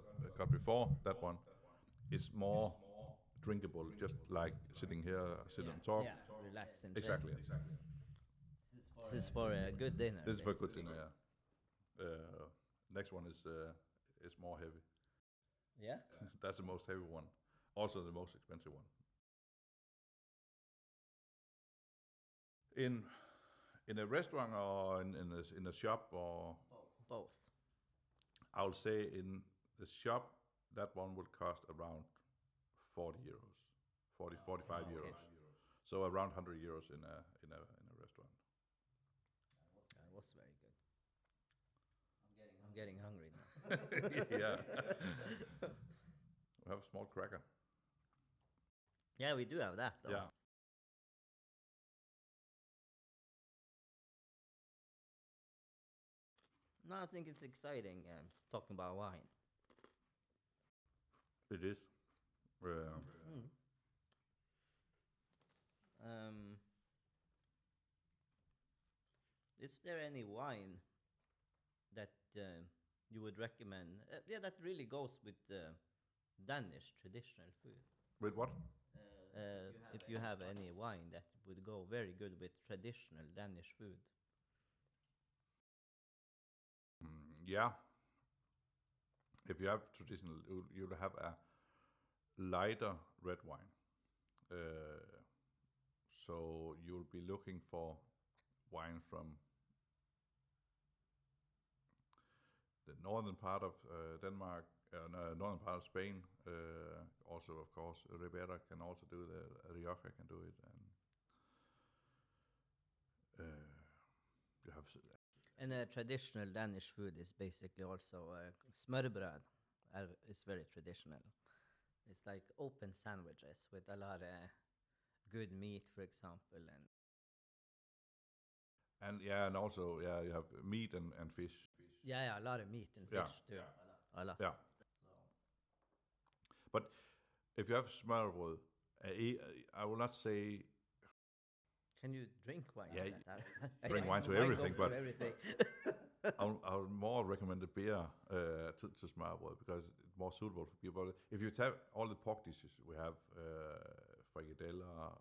before that one, is more drinkable, just like sitting here, sit and talk. Yeah, relax and Exactly. chill. This is for a good dinner. This is for good basically. dinner. Yeah. Next one is more heavy. Yeah. That's the most heavy one. Also the most expensive one. In a restaurant or in a shop, or Both. I would say in the shop that one would cost around 40 euros, 45 okay. euros. So around 100 euros in a restaurant. That was very good. I'm getting hungry now. Yeah. We have a small cracker. Yeah, we do have that though. Yeah. No, I think it's exciting talking about wine. It is. Mm. Is there any wine that you would recommend? Yeah, that really goes with Danish traditional food. With what? If you have any wine that would go very good with traditional Danish food. Yeah. If you have traditional, you'll have a lighter red wine. So you'll be looking for wine from the northern part of Denmark, northern part of Spain. Also, of course, Ribera can also do it. Rioja can do it, and you have. And traditional Danish food is basically also smørbrød. It's very traditional. It's like open sandwiches with a lot of good meat, for example, And also you have meat and fish. yeah, a lot of meat and fish Yeah. too. A lot. Yeah. But if you have smørbrød, I will not say. Can you drink wine? Yeah, like that? drink wine to Wine everything, goes to but everything. I would more recommend the beer to smørbrød because it's more suitable for people. But if you have all the pork dishes we have, frikadeller,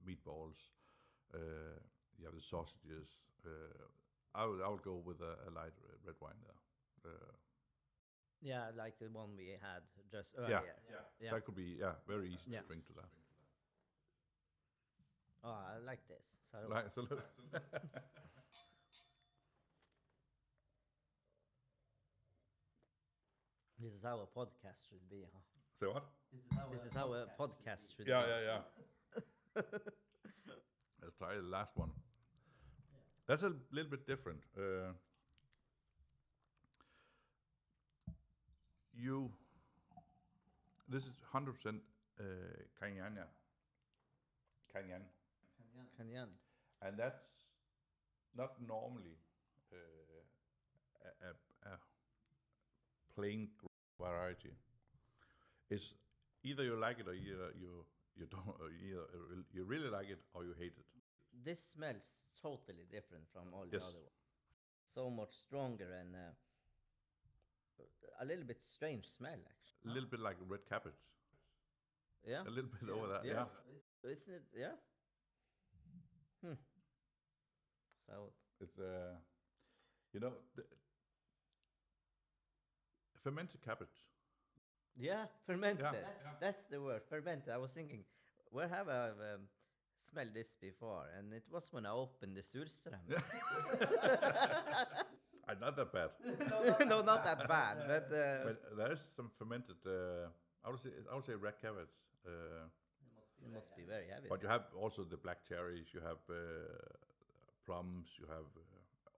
meatballs, you have the sausages. I would go with a light red wine there. Yeah, like the one we had just earlier. Yeah. That could be very easy Yeah. to drink to that. Oh, I like this. So So look. this is how a podcast should be, huh? Say what? This is how a podcast should be. Yeah. Let's try the last one. That's a little bit different. This is 100% Cayenne, Cayenne. and that's not normally a plain variety. Either you like it or either you don't. Or either you really like it or you hate it. This smells totally different from all the Yes. other ones. So much stronger and a little bit strange smell, actually. A little bit like red cabbage. Yeah. A little bit over that. Yeah. Isn't it? Yeah. So It's fermented cabbage. yeah, fermented. Yeah. That's the word, fermented. I was thinking, where have I smelled this before? And it was when I opened the Surström. Not that bad. No, not that bad, but But there is some fermented. I would say red cabbage. it must be very heavy. But you have also the black cherries. You have plums. You have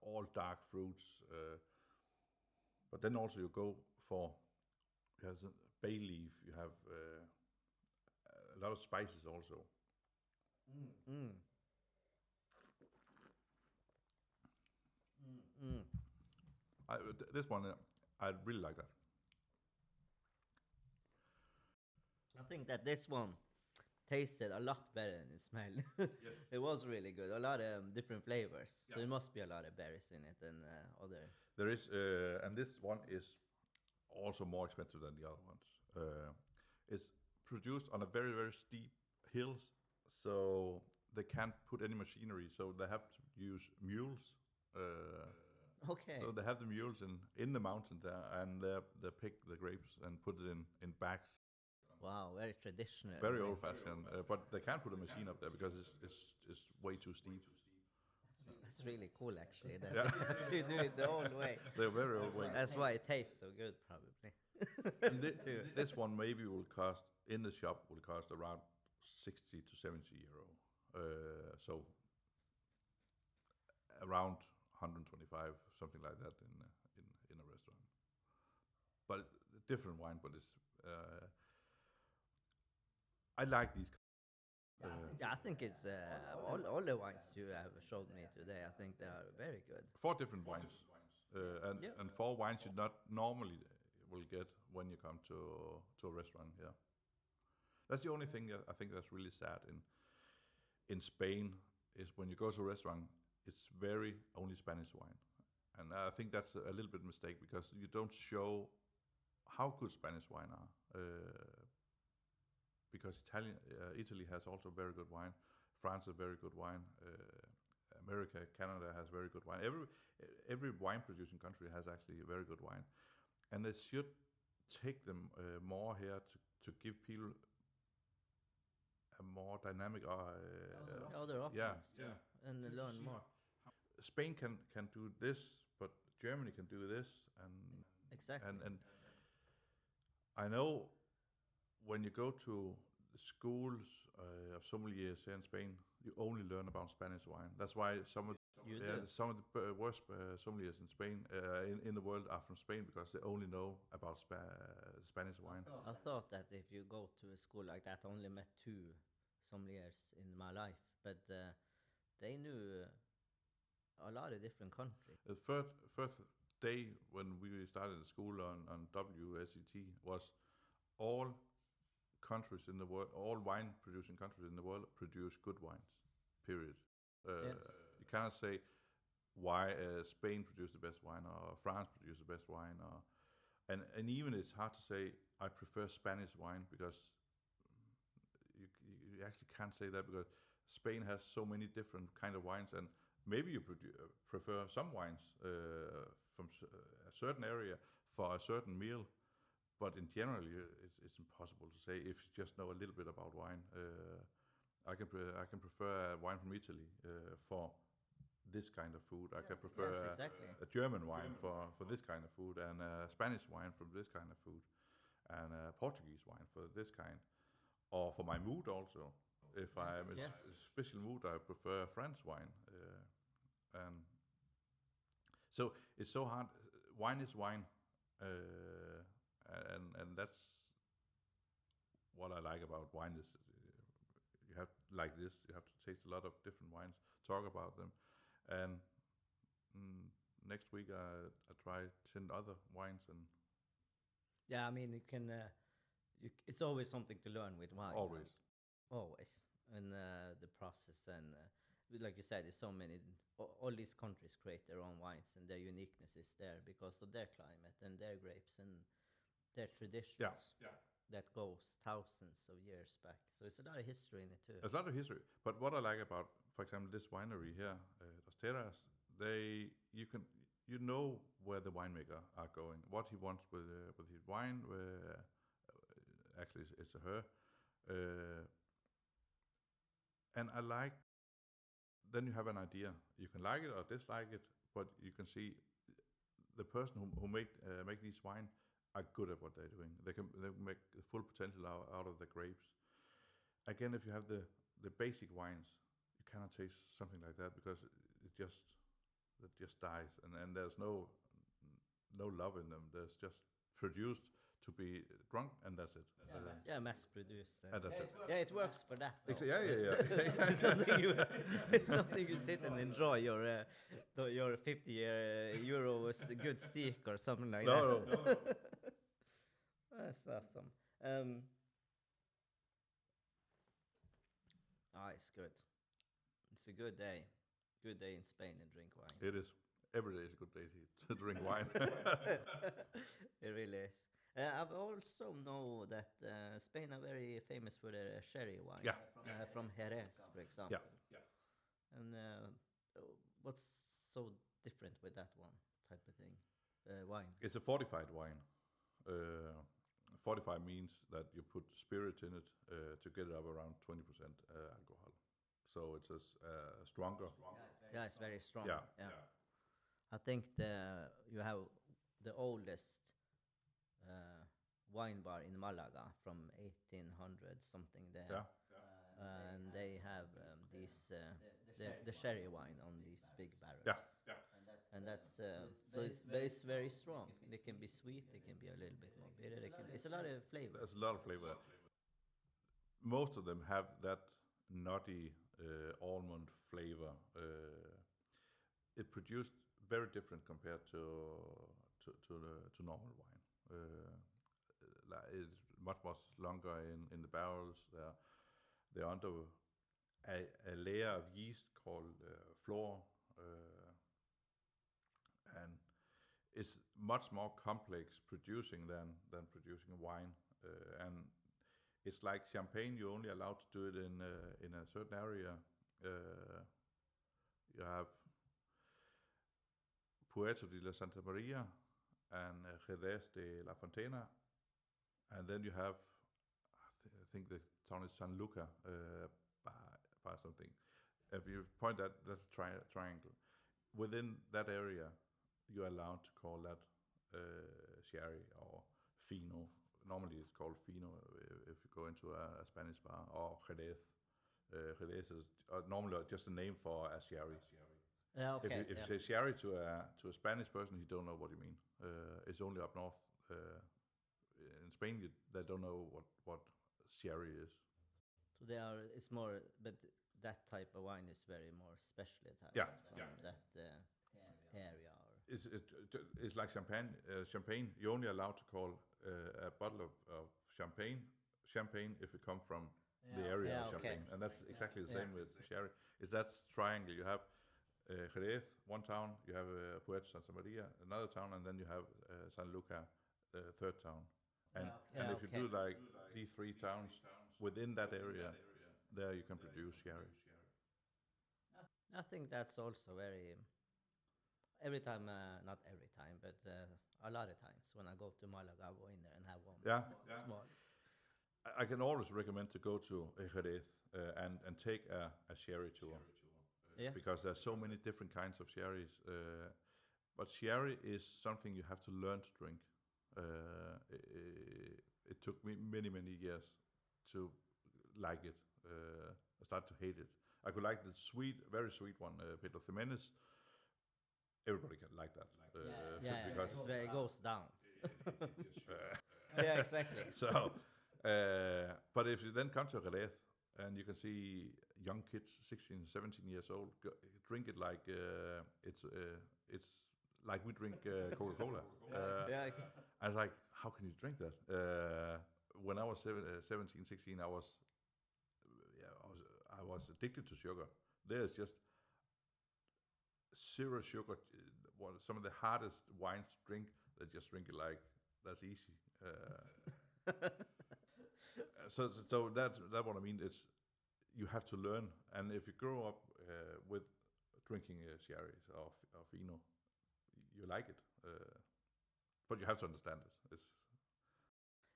all dark fruits. But then also you go for bay leaf. You have a lot of spices also. This one, I really like that. I think that this one tasted a lot better than it smelled. Yes. It was really good. A lot of different flavors. So it must be a lot of berries in it and other. There is, and this one is also more expensive than the other ones. It's produced on a very, very steep hills, so they can't put any machinery, so they have to use mules. Okay. So they have the mules in the mountain there, and they pick the grapes and put it in bags. Wow, very traditional. Very old-fashioned, but they can't put a machine up there because it's way too steep. That's really cool, actually. That Yeah. they have to do it the old way. They're very old way. That's why it tastes so good, probably. And this one maybe will cost in the shop around 60 to 70 euro. So around 125, something like that in a restaurant. But different wine, but it's I like these. Yeah, I think it's all the wines you have showed me today. I think they are very good. 4 different wines, Yeah. and 4 wines you not normally will get when you come to a restaurant here. That's the only thing that I think that's really sad in Spain is when you go to a restaurant, it's very only Spanish wine, and I think that's a little bit mistake because you don't show how good Spanish wine are. Because Italy has also very good wine, France has very good wine, America, Canada has very good wine. Every wine producing country has actually a very good wine, and they should take them more here to give people a more dynamic Other options yeah, too, yeah. and learn more. Spain can do this, but Germany can do this, and Exactly. and I know when you go to the schools of sommeliers here in Spain, you only learn about Spanish wine. That's why some of You do. some of the worst sommeliers in Spain in the world are from Spain because they only know about Spanish wine. I thought that if you go to a school like that, I only met 2 sommeliers in my life, but they knew a lot of different countries. The first day when we started the school on WSET was all countries in the world, all wine producing countries in the world produce good wines, period. Yes. You cannot say why Spain produced the best wine or France produced the best wine, and even it's hard to say I prefer Spanish wine because you actually can't say that because Spain has so many different kind of wines, and maybe you prefer some wines from a certain area for a certain meal, but in general it's impossible to say if you just know a little bit about wine. I can prefer wine from Italy for this kind of food. I can prefer Yes, exactly. a German wine for this kind of food, and a Spanish wine for this kind of food, and a Portuguese wine for this kind, or for my mood also. If I'm in Yes. a special mood, I prefer French wine, and so it's so hard. Wine is wine, and that's what I like about wine is you have like this. You have to taste a lot of different wines, talk about them, and next week I try 10 other wines, and Yeah, I mean it's always something to learn with wine. Always. Always. And the process and like you said, there's so many. All these countries create their own wines, and their uniqueness is there because of their climate and their grapes and their traditions that goes thousands of years back. So it's a lot of history in it too. There's a lot of history. But what I like about, for example, this winery here, Dos Terras, you know where the winemaker are going, what he wants with his wine. Actually, it's a her. And I like. Then you have an idea. You can like it or dislike it, but you can see the person who make these wine are good at what they're doing. They can make the full potential out of the grapes. Again, if you have the basic wines, you cannot taste something like that because it just dies, and there's no love in them. There's just produced to be drunk, and that's it. Mass produced. And that's it. Yeah, it works for that. though. Yeah. It's nothing you sit and enjoy your 50 euro good steak or something like that. No. That's awesome. It's good. It's a good day. Good day in Spain and drink wine. It is. Every day is a good day to drink wine. It really is. I've also know that Spain are very famous for their sherry wine. Yeah. From Jerez, for example. Yeah. And what's so different with that one type of thing? Wine. It's a fortified wine. Fortified means that you put spirit in it to get it up around 20% alcohol. So it's a stronger. Yeah, it's very strong. Yeah. I think you have the oldest wine bar in Malaga from 1800 something there. Yeah. And they have the sherry wine on these big barrels. Yeah. And that's it's very strong. It can be sweet. It can be a little bit more bitter. It's a lot of flavor. There's a lot of flavor. Most of them have that nutty almond flavor. It produced very different compared to normal wine. It's much longer in the barrels. They're under a layer of yeast called flor, and it's much more complex producing than producing wine. And it's like champagne. You're only allowed to do it in a certain area. You have Puerto de la Santa Maria and Jerez de la Fontana, and then you have, I think the town is San Luca, by something. If you point that's a triangle. Within that area, you're allowed to call that sherry or fino. Normally it's called fino if you go into a Spanish bar, or Jerez. Jerez is normally just a name for a sherry. Yeah, okay. If you say sherry to a Spanish person, he don't know what you mean. It's only up north. In Spain, they don't know what sherry is. So it's more, but that type of wine is very more specialized Yeah. from that area. It's like champagne. Champagne, you're only allowed to call a bottle of champagne if it comes from the area of Champagne. And that's exactly the same with sherry. It's that triangle. You have Jerez, one town, you have Puerto Santa Maria, another town, and then you have San Luca, the third town. And if you do like these three towns within that area, there you can produce sherry. I think that's also very. Every time, not every time, but a lot of times when I go to Malaga, I go in there and have one. Yeah. Small. I can always recommend to go to Jerez and take a sherry tour. Yes. Because there's so many different kinds of sherries. But sherry is something you have to learn to drink. It took me many years to like it. I started to hate it. I could like the very sweet one, Pedro Ximénez. Everybody can like that. Because it goes down. Yeah, exactly. So, but if you then come to Jerez and you can see young kids, 16, 17 years old, drink it like it's like we drink Coca-Cola. And it's like, how can you drink that? when I was 17, 16, I was addicted to sugar. There's just zero sugar. Some of the hardest wines to drink, they just drink it like that's easy. So that's what I mean. It's you have to learn, and if you grow up with drinking sherries or vino, you like it. But you have to understand it.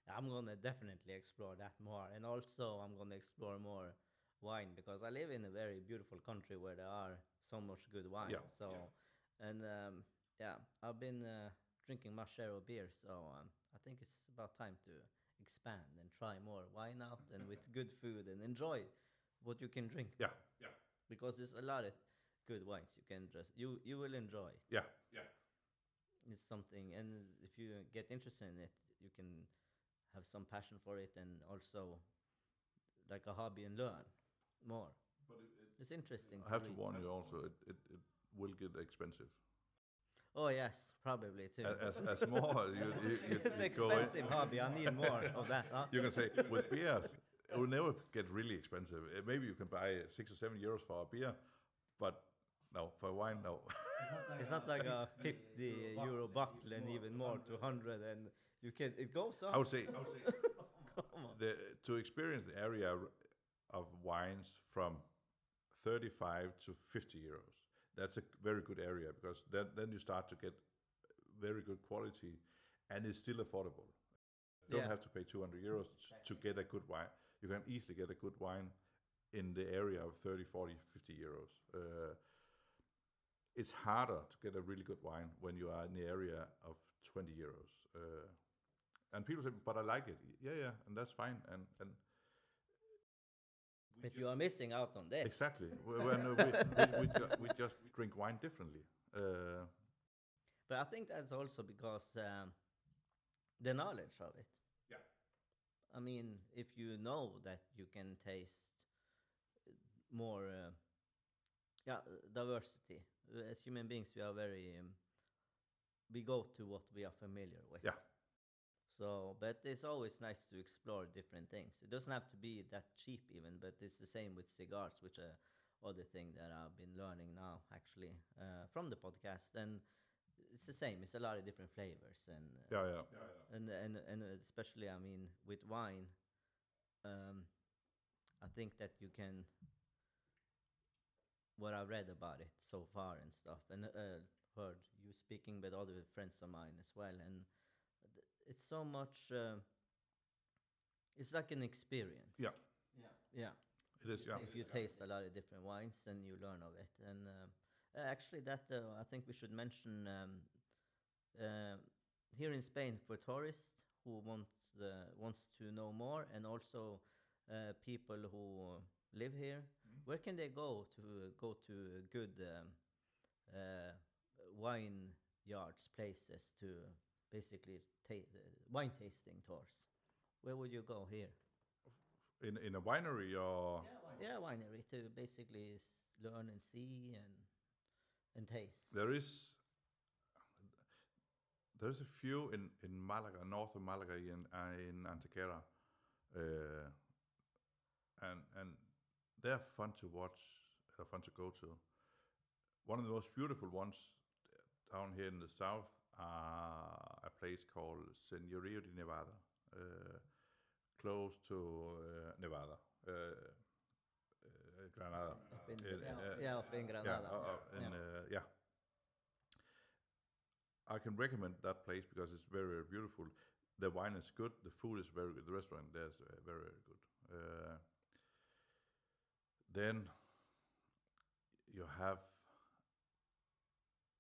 I'm gonna definitely explore that more, and also I'm gonna explore more wine because I live in a very beautiful country where there are so much good wine. Yeah, So, and yeah, I've been drinking my share of beer, so I think it's about time to expand and try more wine out and with good food and enjoy what you can drink. Yeah. Because there's a lot of good wines you can just you will enjoy. Yeah. It's something, and if you get interested in it, you can have some passion for it and also like a hobby and learn more. But It's interesting. I have to read. warn you also, it will get expensive. Oh yes, probably too. As more you It's go in, expensive hobby. I need more of that. Huh? you can say with beers, it will never get really expensive. Maybe you can buy 6 or 7 euros for a beer, but no, for wine, no. It's not like a 50 euro bottle and even more to 100, and you can it goes up. I would say Come on. to experience the area of wines from 35 to 50 euros. That's a very good area because then you start to get very good quality, and it's still affordable. You don't have to pay 200 euros to get a good wine. You can easily get a good wine in the area of 30, 40, 50 euros. It's harder to get a really good wine when you are in the area of 20 euros. And people say, but I like it. Yeah, and that's fine. And But you are missing out on this. exactly. We just drink wine differently. But I think that's also because the knowledge of it. Yeah. I mean, if you know that you can taste more, diversity. As human beings, we are very. We go to what we are familiar with. Yeah. So, but it's always nice to explore different things. It doesn't have to be that cheap, even. But it's the same with cigars, which are other thing that I've been learning now, actually, from the podcast. And it's the same. It's a lot of different flavors, and Yeah. and especially, I mean, with wine, I think that you can. What I read about it so far and stuff, and heard you speaking with other friends of mine as well, and it's so much. It's like an experience. Yeah. Yeah. It is. Yeah. If you taste a lot of different wines, and you learn of it, and actually, that I think we should mention here in Spain for tourists who wants to know more, and also people who live here. Where can they go to good wine yards, places to basically wine tasting tours? Where would you go here? In a winery or Yeah, winery to basically learn and see and taste. There's a few in Malaga, north of Malaga, in Antequera, and they're fun to watch. They're fun to go to. One of the most beautiful ones down here in the south are a place called Señorío de Nevada, close to Nevada, Granada. Up in Granada. Yeah. I can recommend that place because it's very, very beautiful. The wine is good. The food is very good. The restaurant there is very, very good. Then you have,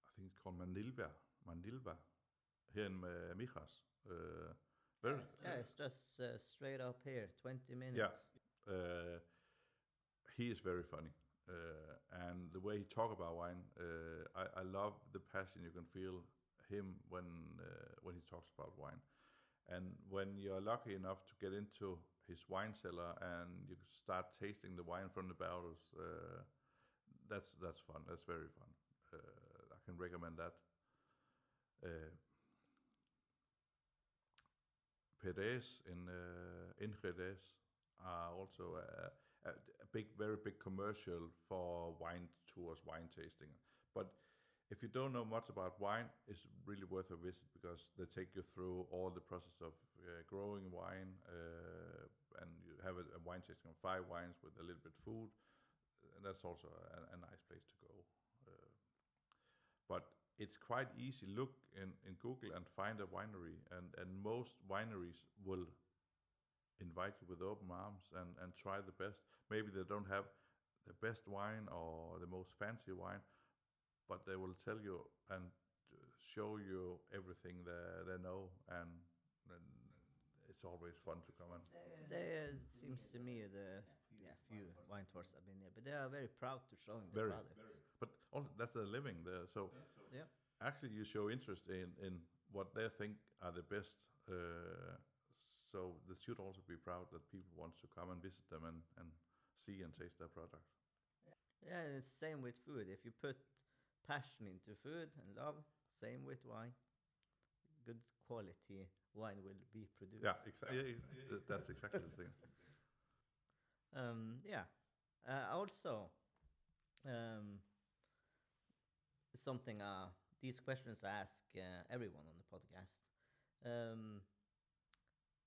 I think it's called Manilva, here in Mijas. It's just straight up here, 20 minutes. Yeah. He is very funny. And the way he talk about wine, I love the passion you can feel him when he talks about wine. And when you're lucky enough to get into his wine cellar and you start tasting the wine from the barrels, that's fun. That's very fun. I can recommend that. Jerez in Jerez are also a very big commercial for wine tours, wine tasting. But if you don't know much about wine, it's really worth a visit because they take you through all the process of growing wine, and you have a wine tasting of 5 wines with a little bit food. And that's also a nice place to go. But it's quite easy. Look in Google and find a winery, and most wineries will invite you with open arms and try the best. Maybe they don't have the best wine or the most fancy wine, but they will tell you and show you everything they know, and it's always fun to come in. There seems to me few wine tours I've been there, but they are very proud to showing the Very, products. but also that's their living there. So Yeah. actually, you show interest in what they think are the best. So they should also be proud that people want to come and visit them and see and taste their products. Yeah, and it's same with food. If you put passion into food and love, same with wine. Good quality wine will be produced. Yeah, that's exactly the same. Yeah. Also, something these questions I ask everyone on the podcast.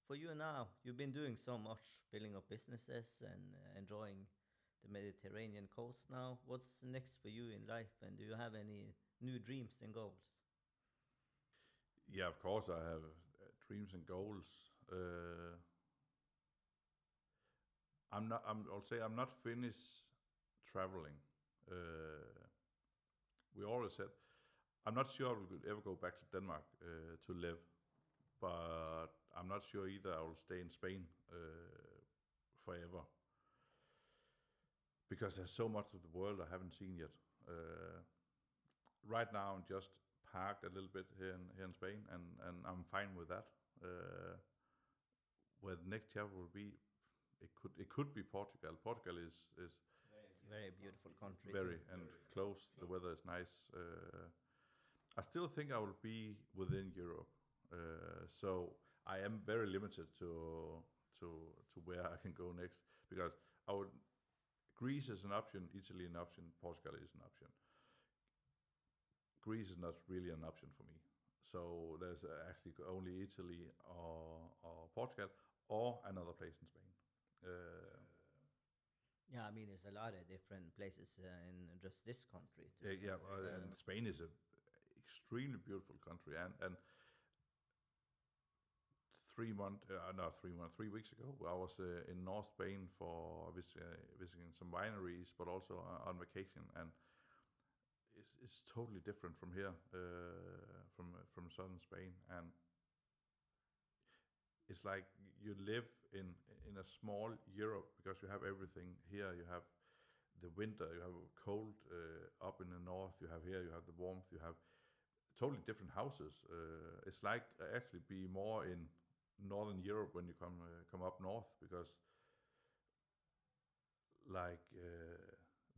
For you now, you've been doing so much, building up businesses and enjoying the Mediterranean coast now. What's next for you in life, and do you have any new dreams and goals? Yeah, of course I have dreams and goals. I'll say I'm not finished traveling. We always said I'm not sure we could ever go back to Denmark to live, but I'm not sure either I will stay in Spain forever, because there's so much of the world I haven't seen yet. Right now I'm just parked a little bit here in Spain, and I'm fine with that. Where the next chapter will be, it could be Portugal. Portugal is Very beautiful country. very and close. The weather is nice. I still think I will be within Europe, so I am very limited to where I can go next, because Greece is an option, Italy an option, Portugal is an option. Greece is not really an option for me. So there's actually only Italy or Portugal or another place in Spain. Yeah, I mean, there's a lot of different places in just this country. And Spain is an extremely beautiful country. And 3 weeks ago, I was in North Spain for visiting some wineries, but also on vacation. And it's totally different from here, from southern Spain. And it's like you live in a small Europe, because you have everything here. You have the winter, you have cold up in the north. You have the warmth. You have totally different houses. It's like actually be more in northern Europe when you come up north, because like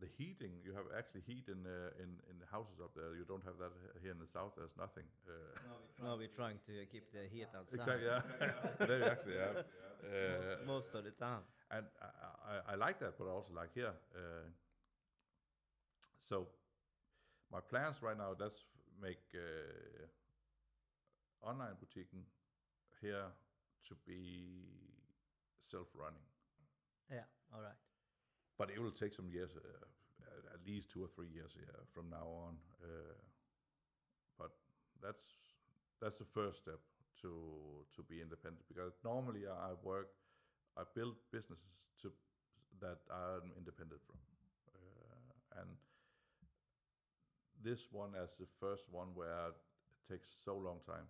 the heating, you have actually heat in the houses up there. You don't have that here in the south. There's nothing. No, we're trying to keep the heat outside. Exactly. Yeah. There you actually have. Most of the time. And I like that, but I also like here. So my plans right now, that's make online boutique here to be self-running. Yeah, all right. But it will take some years, at least 2 or 3 years from now on. But that's the first step to be independent, because normally I build businesses that I'm independent from, and this one as the first one where it takes so long time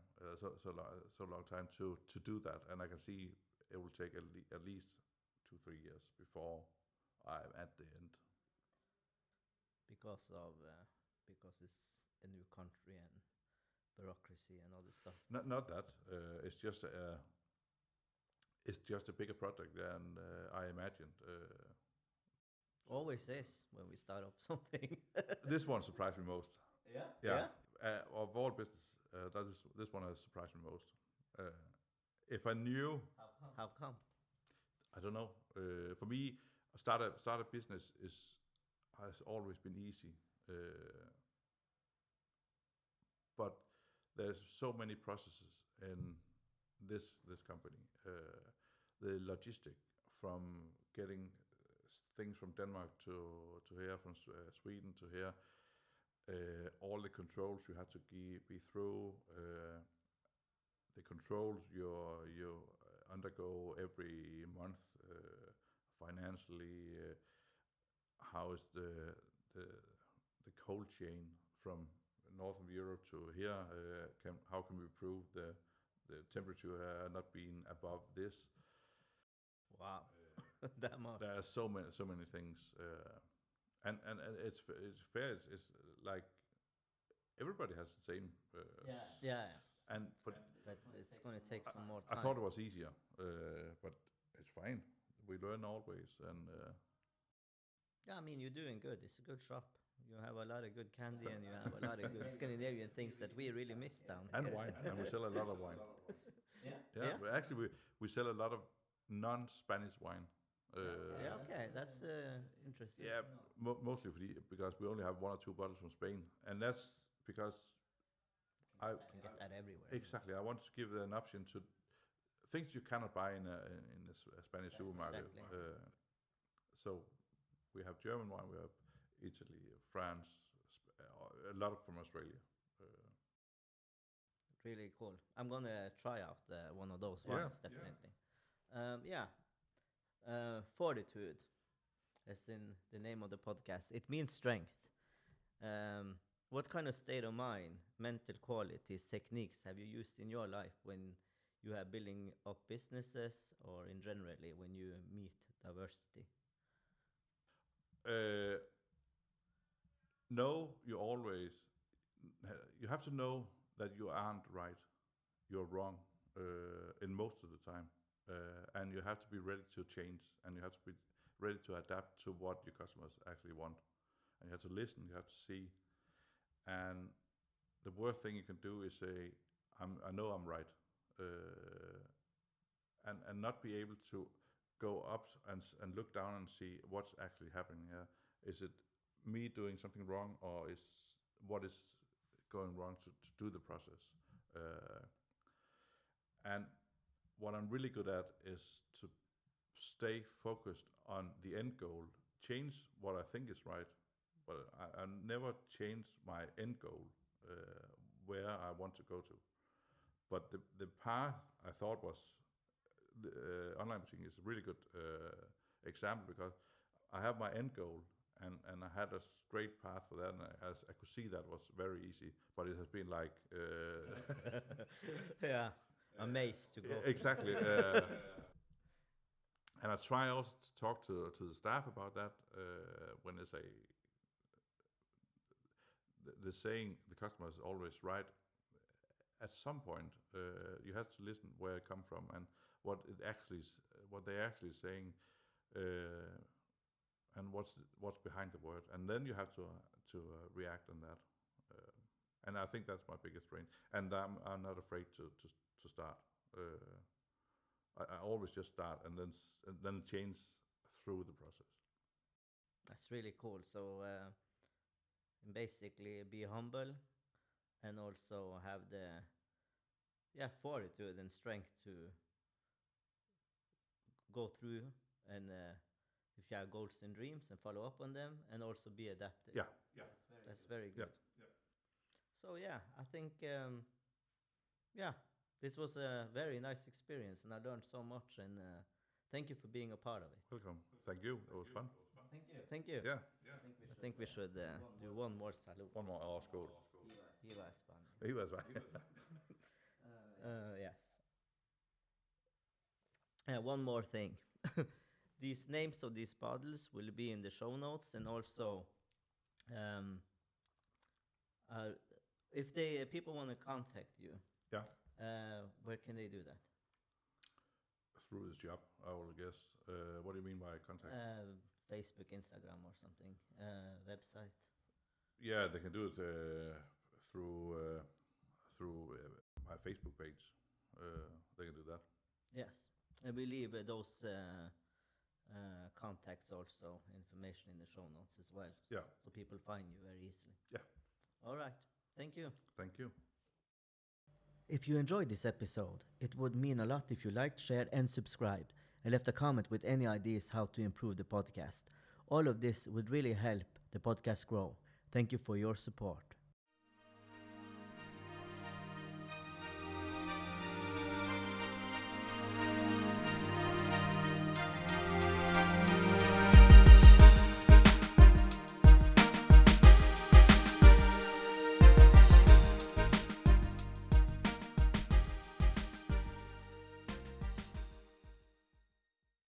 to do that, and I can see it will take at least 2-3 years before I'm at the end. Because it's a new country and bureaucracy and all this stuff. Not that. It's just a bigger project than I imagined. Always is when we start up something. This one surprised me most. Yeah. Of all business, this one has surprised me most. If I knew, How come? I don't know. For me, start a business has always been easy, but there's so many processes in this company. The logistic from getting things from Denmark to here, from Sweden to here, all the controls you have to be through, the controls you undergo every month, financially, how is the cold chain from northern Europe to here, how can we prove the temperature not being above this? Wow, that much. There are so many things, and it's fair. It's like everybody has the same. Yeah. And but It's going to take some more I time. thought it was easier, but it's fine. We learn always, and Yeah, I mean, you're doing good. It's a good shop. You have a lot of good candy and you have a lot of good Scandinavian things that we really miss down and here. wine, and we sell a lot of wine. Yeah. Actually, we sell a lot of non-Spanish wine. Yeah, okay, that's interesting. Yeah, mostly because we only have 1 or 2 bottles from Spain, and that's because I You can get that everywhere. exactly I want to give an option to things you cannot buy in a Spanish supermarket. Exactly. So we have German wine, we have Italy, France, a lot from Australia. Really cool. I'm gonna try out one of those Yeah, ones, definitely. Yeah. Fortitude, as in the name of the podcast. It means strength. What kind of state of mind, mental qualities, techniques have you used in your life when you are building up businesses, or in generally when you meet diversity? No, you have to know that you aren't right, you're wrong in most of the time, and you have to be ready to change, and you have to be ready to adapt to what your customers actually want, and you have to listen, you have to see, and the worst thing you can do is say, I know I'm right, and not be able to go up and look down and see what's actually happening here. Is it me doing something wrong, or is what is going wrong to do the process? And what I'm really good at is to stay focused on the end goal, change what I think is right, but I never change my end goal, where I want to go to. But the path I thought was online boutique is a really good example, because I have my end goal, and I had a straight path for that, and I could see that was very easy, but it has been like Yeah, a maze to go. exactly. And I try also to talk to the staff about that, when they say the saying the customer is always right. At some point, you have to listen where it come from and what they're actually saying, and what's behind the word, and then you have to react on that. And I think that's my biggest strength, and I'm not afraid to start. I always just start and then change through the process. That's really cool. So basically, be humble, and also have the fortitude and strength to go through, and if you have goals and dreams, and follow up on them, and also be adaptive. Yeah. That's very Yeah. good. So yeah, I think this was a very nice experience, and I learned so much, and thank you for being a part of it. Welcome. Thank you. It was fun. Thank you. Yeah. I think we should do one more salute. One more hour school. Viva España. He was right. Yes. One more thing. These names of these bottles will be in the show notes, and also, if people want to contact you, Yeah. where can they do that? Through this job, I will guess. What do you mean by contact? Facebook, Instagram, or something. Website. Yeah, they can do it through my Facebook page. they can do that. Yes, and we leave those contacts also, information in the show notes as well. Yeah. So people find you very easily. Yeah. All right. Thank you. Thank you. If you enjoyed this episode, it would mean a lot if you liked, shared, and subscribed, and left a comment with any ideas how to improve the podcast. All of this would really help the podcast grow. Thank you for your support.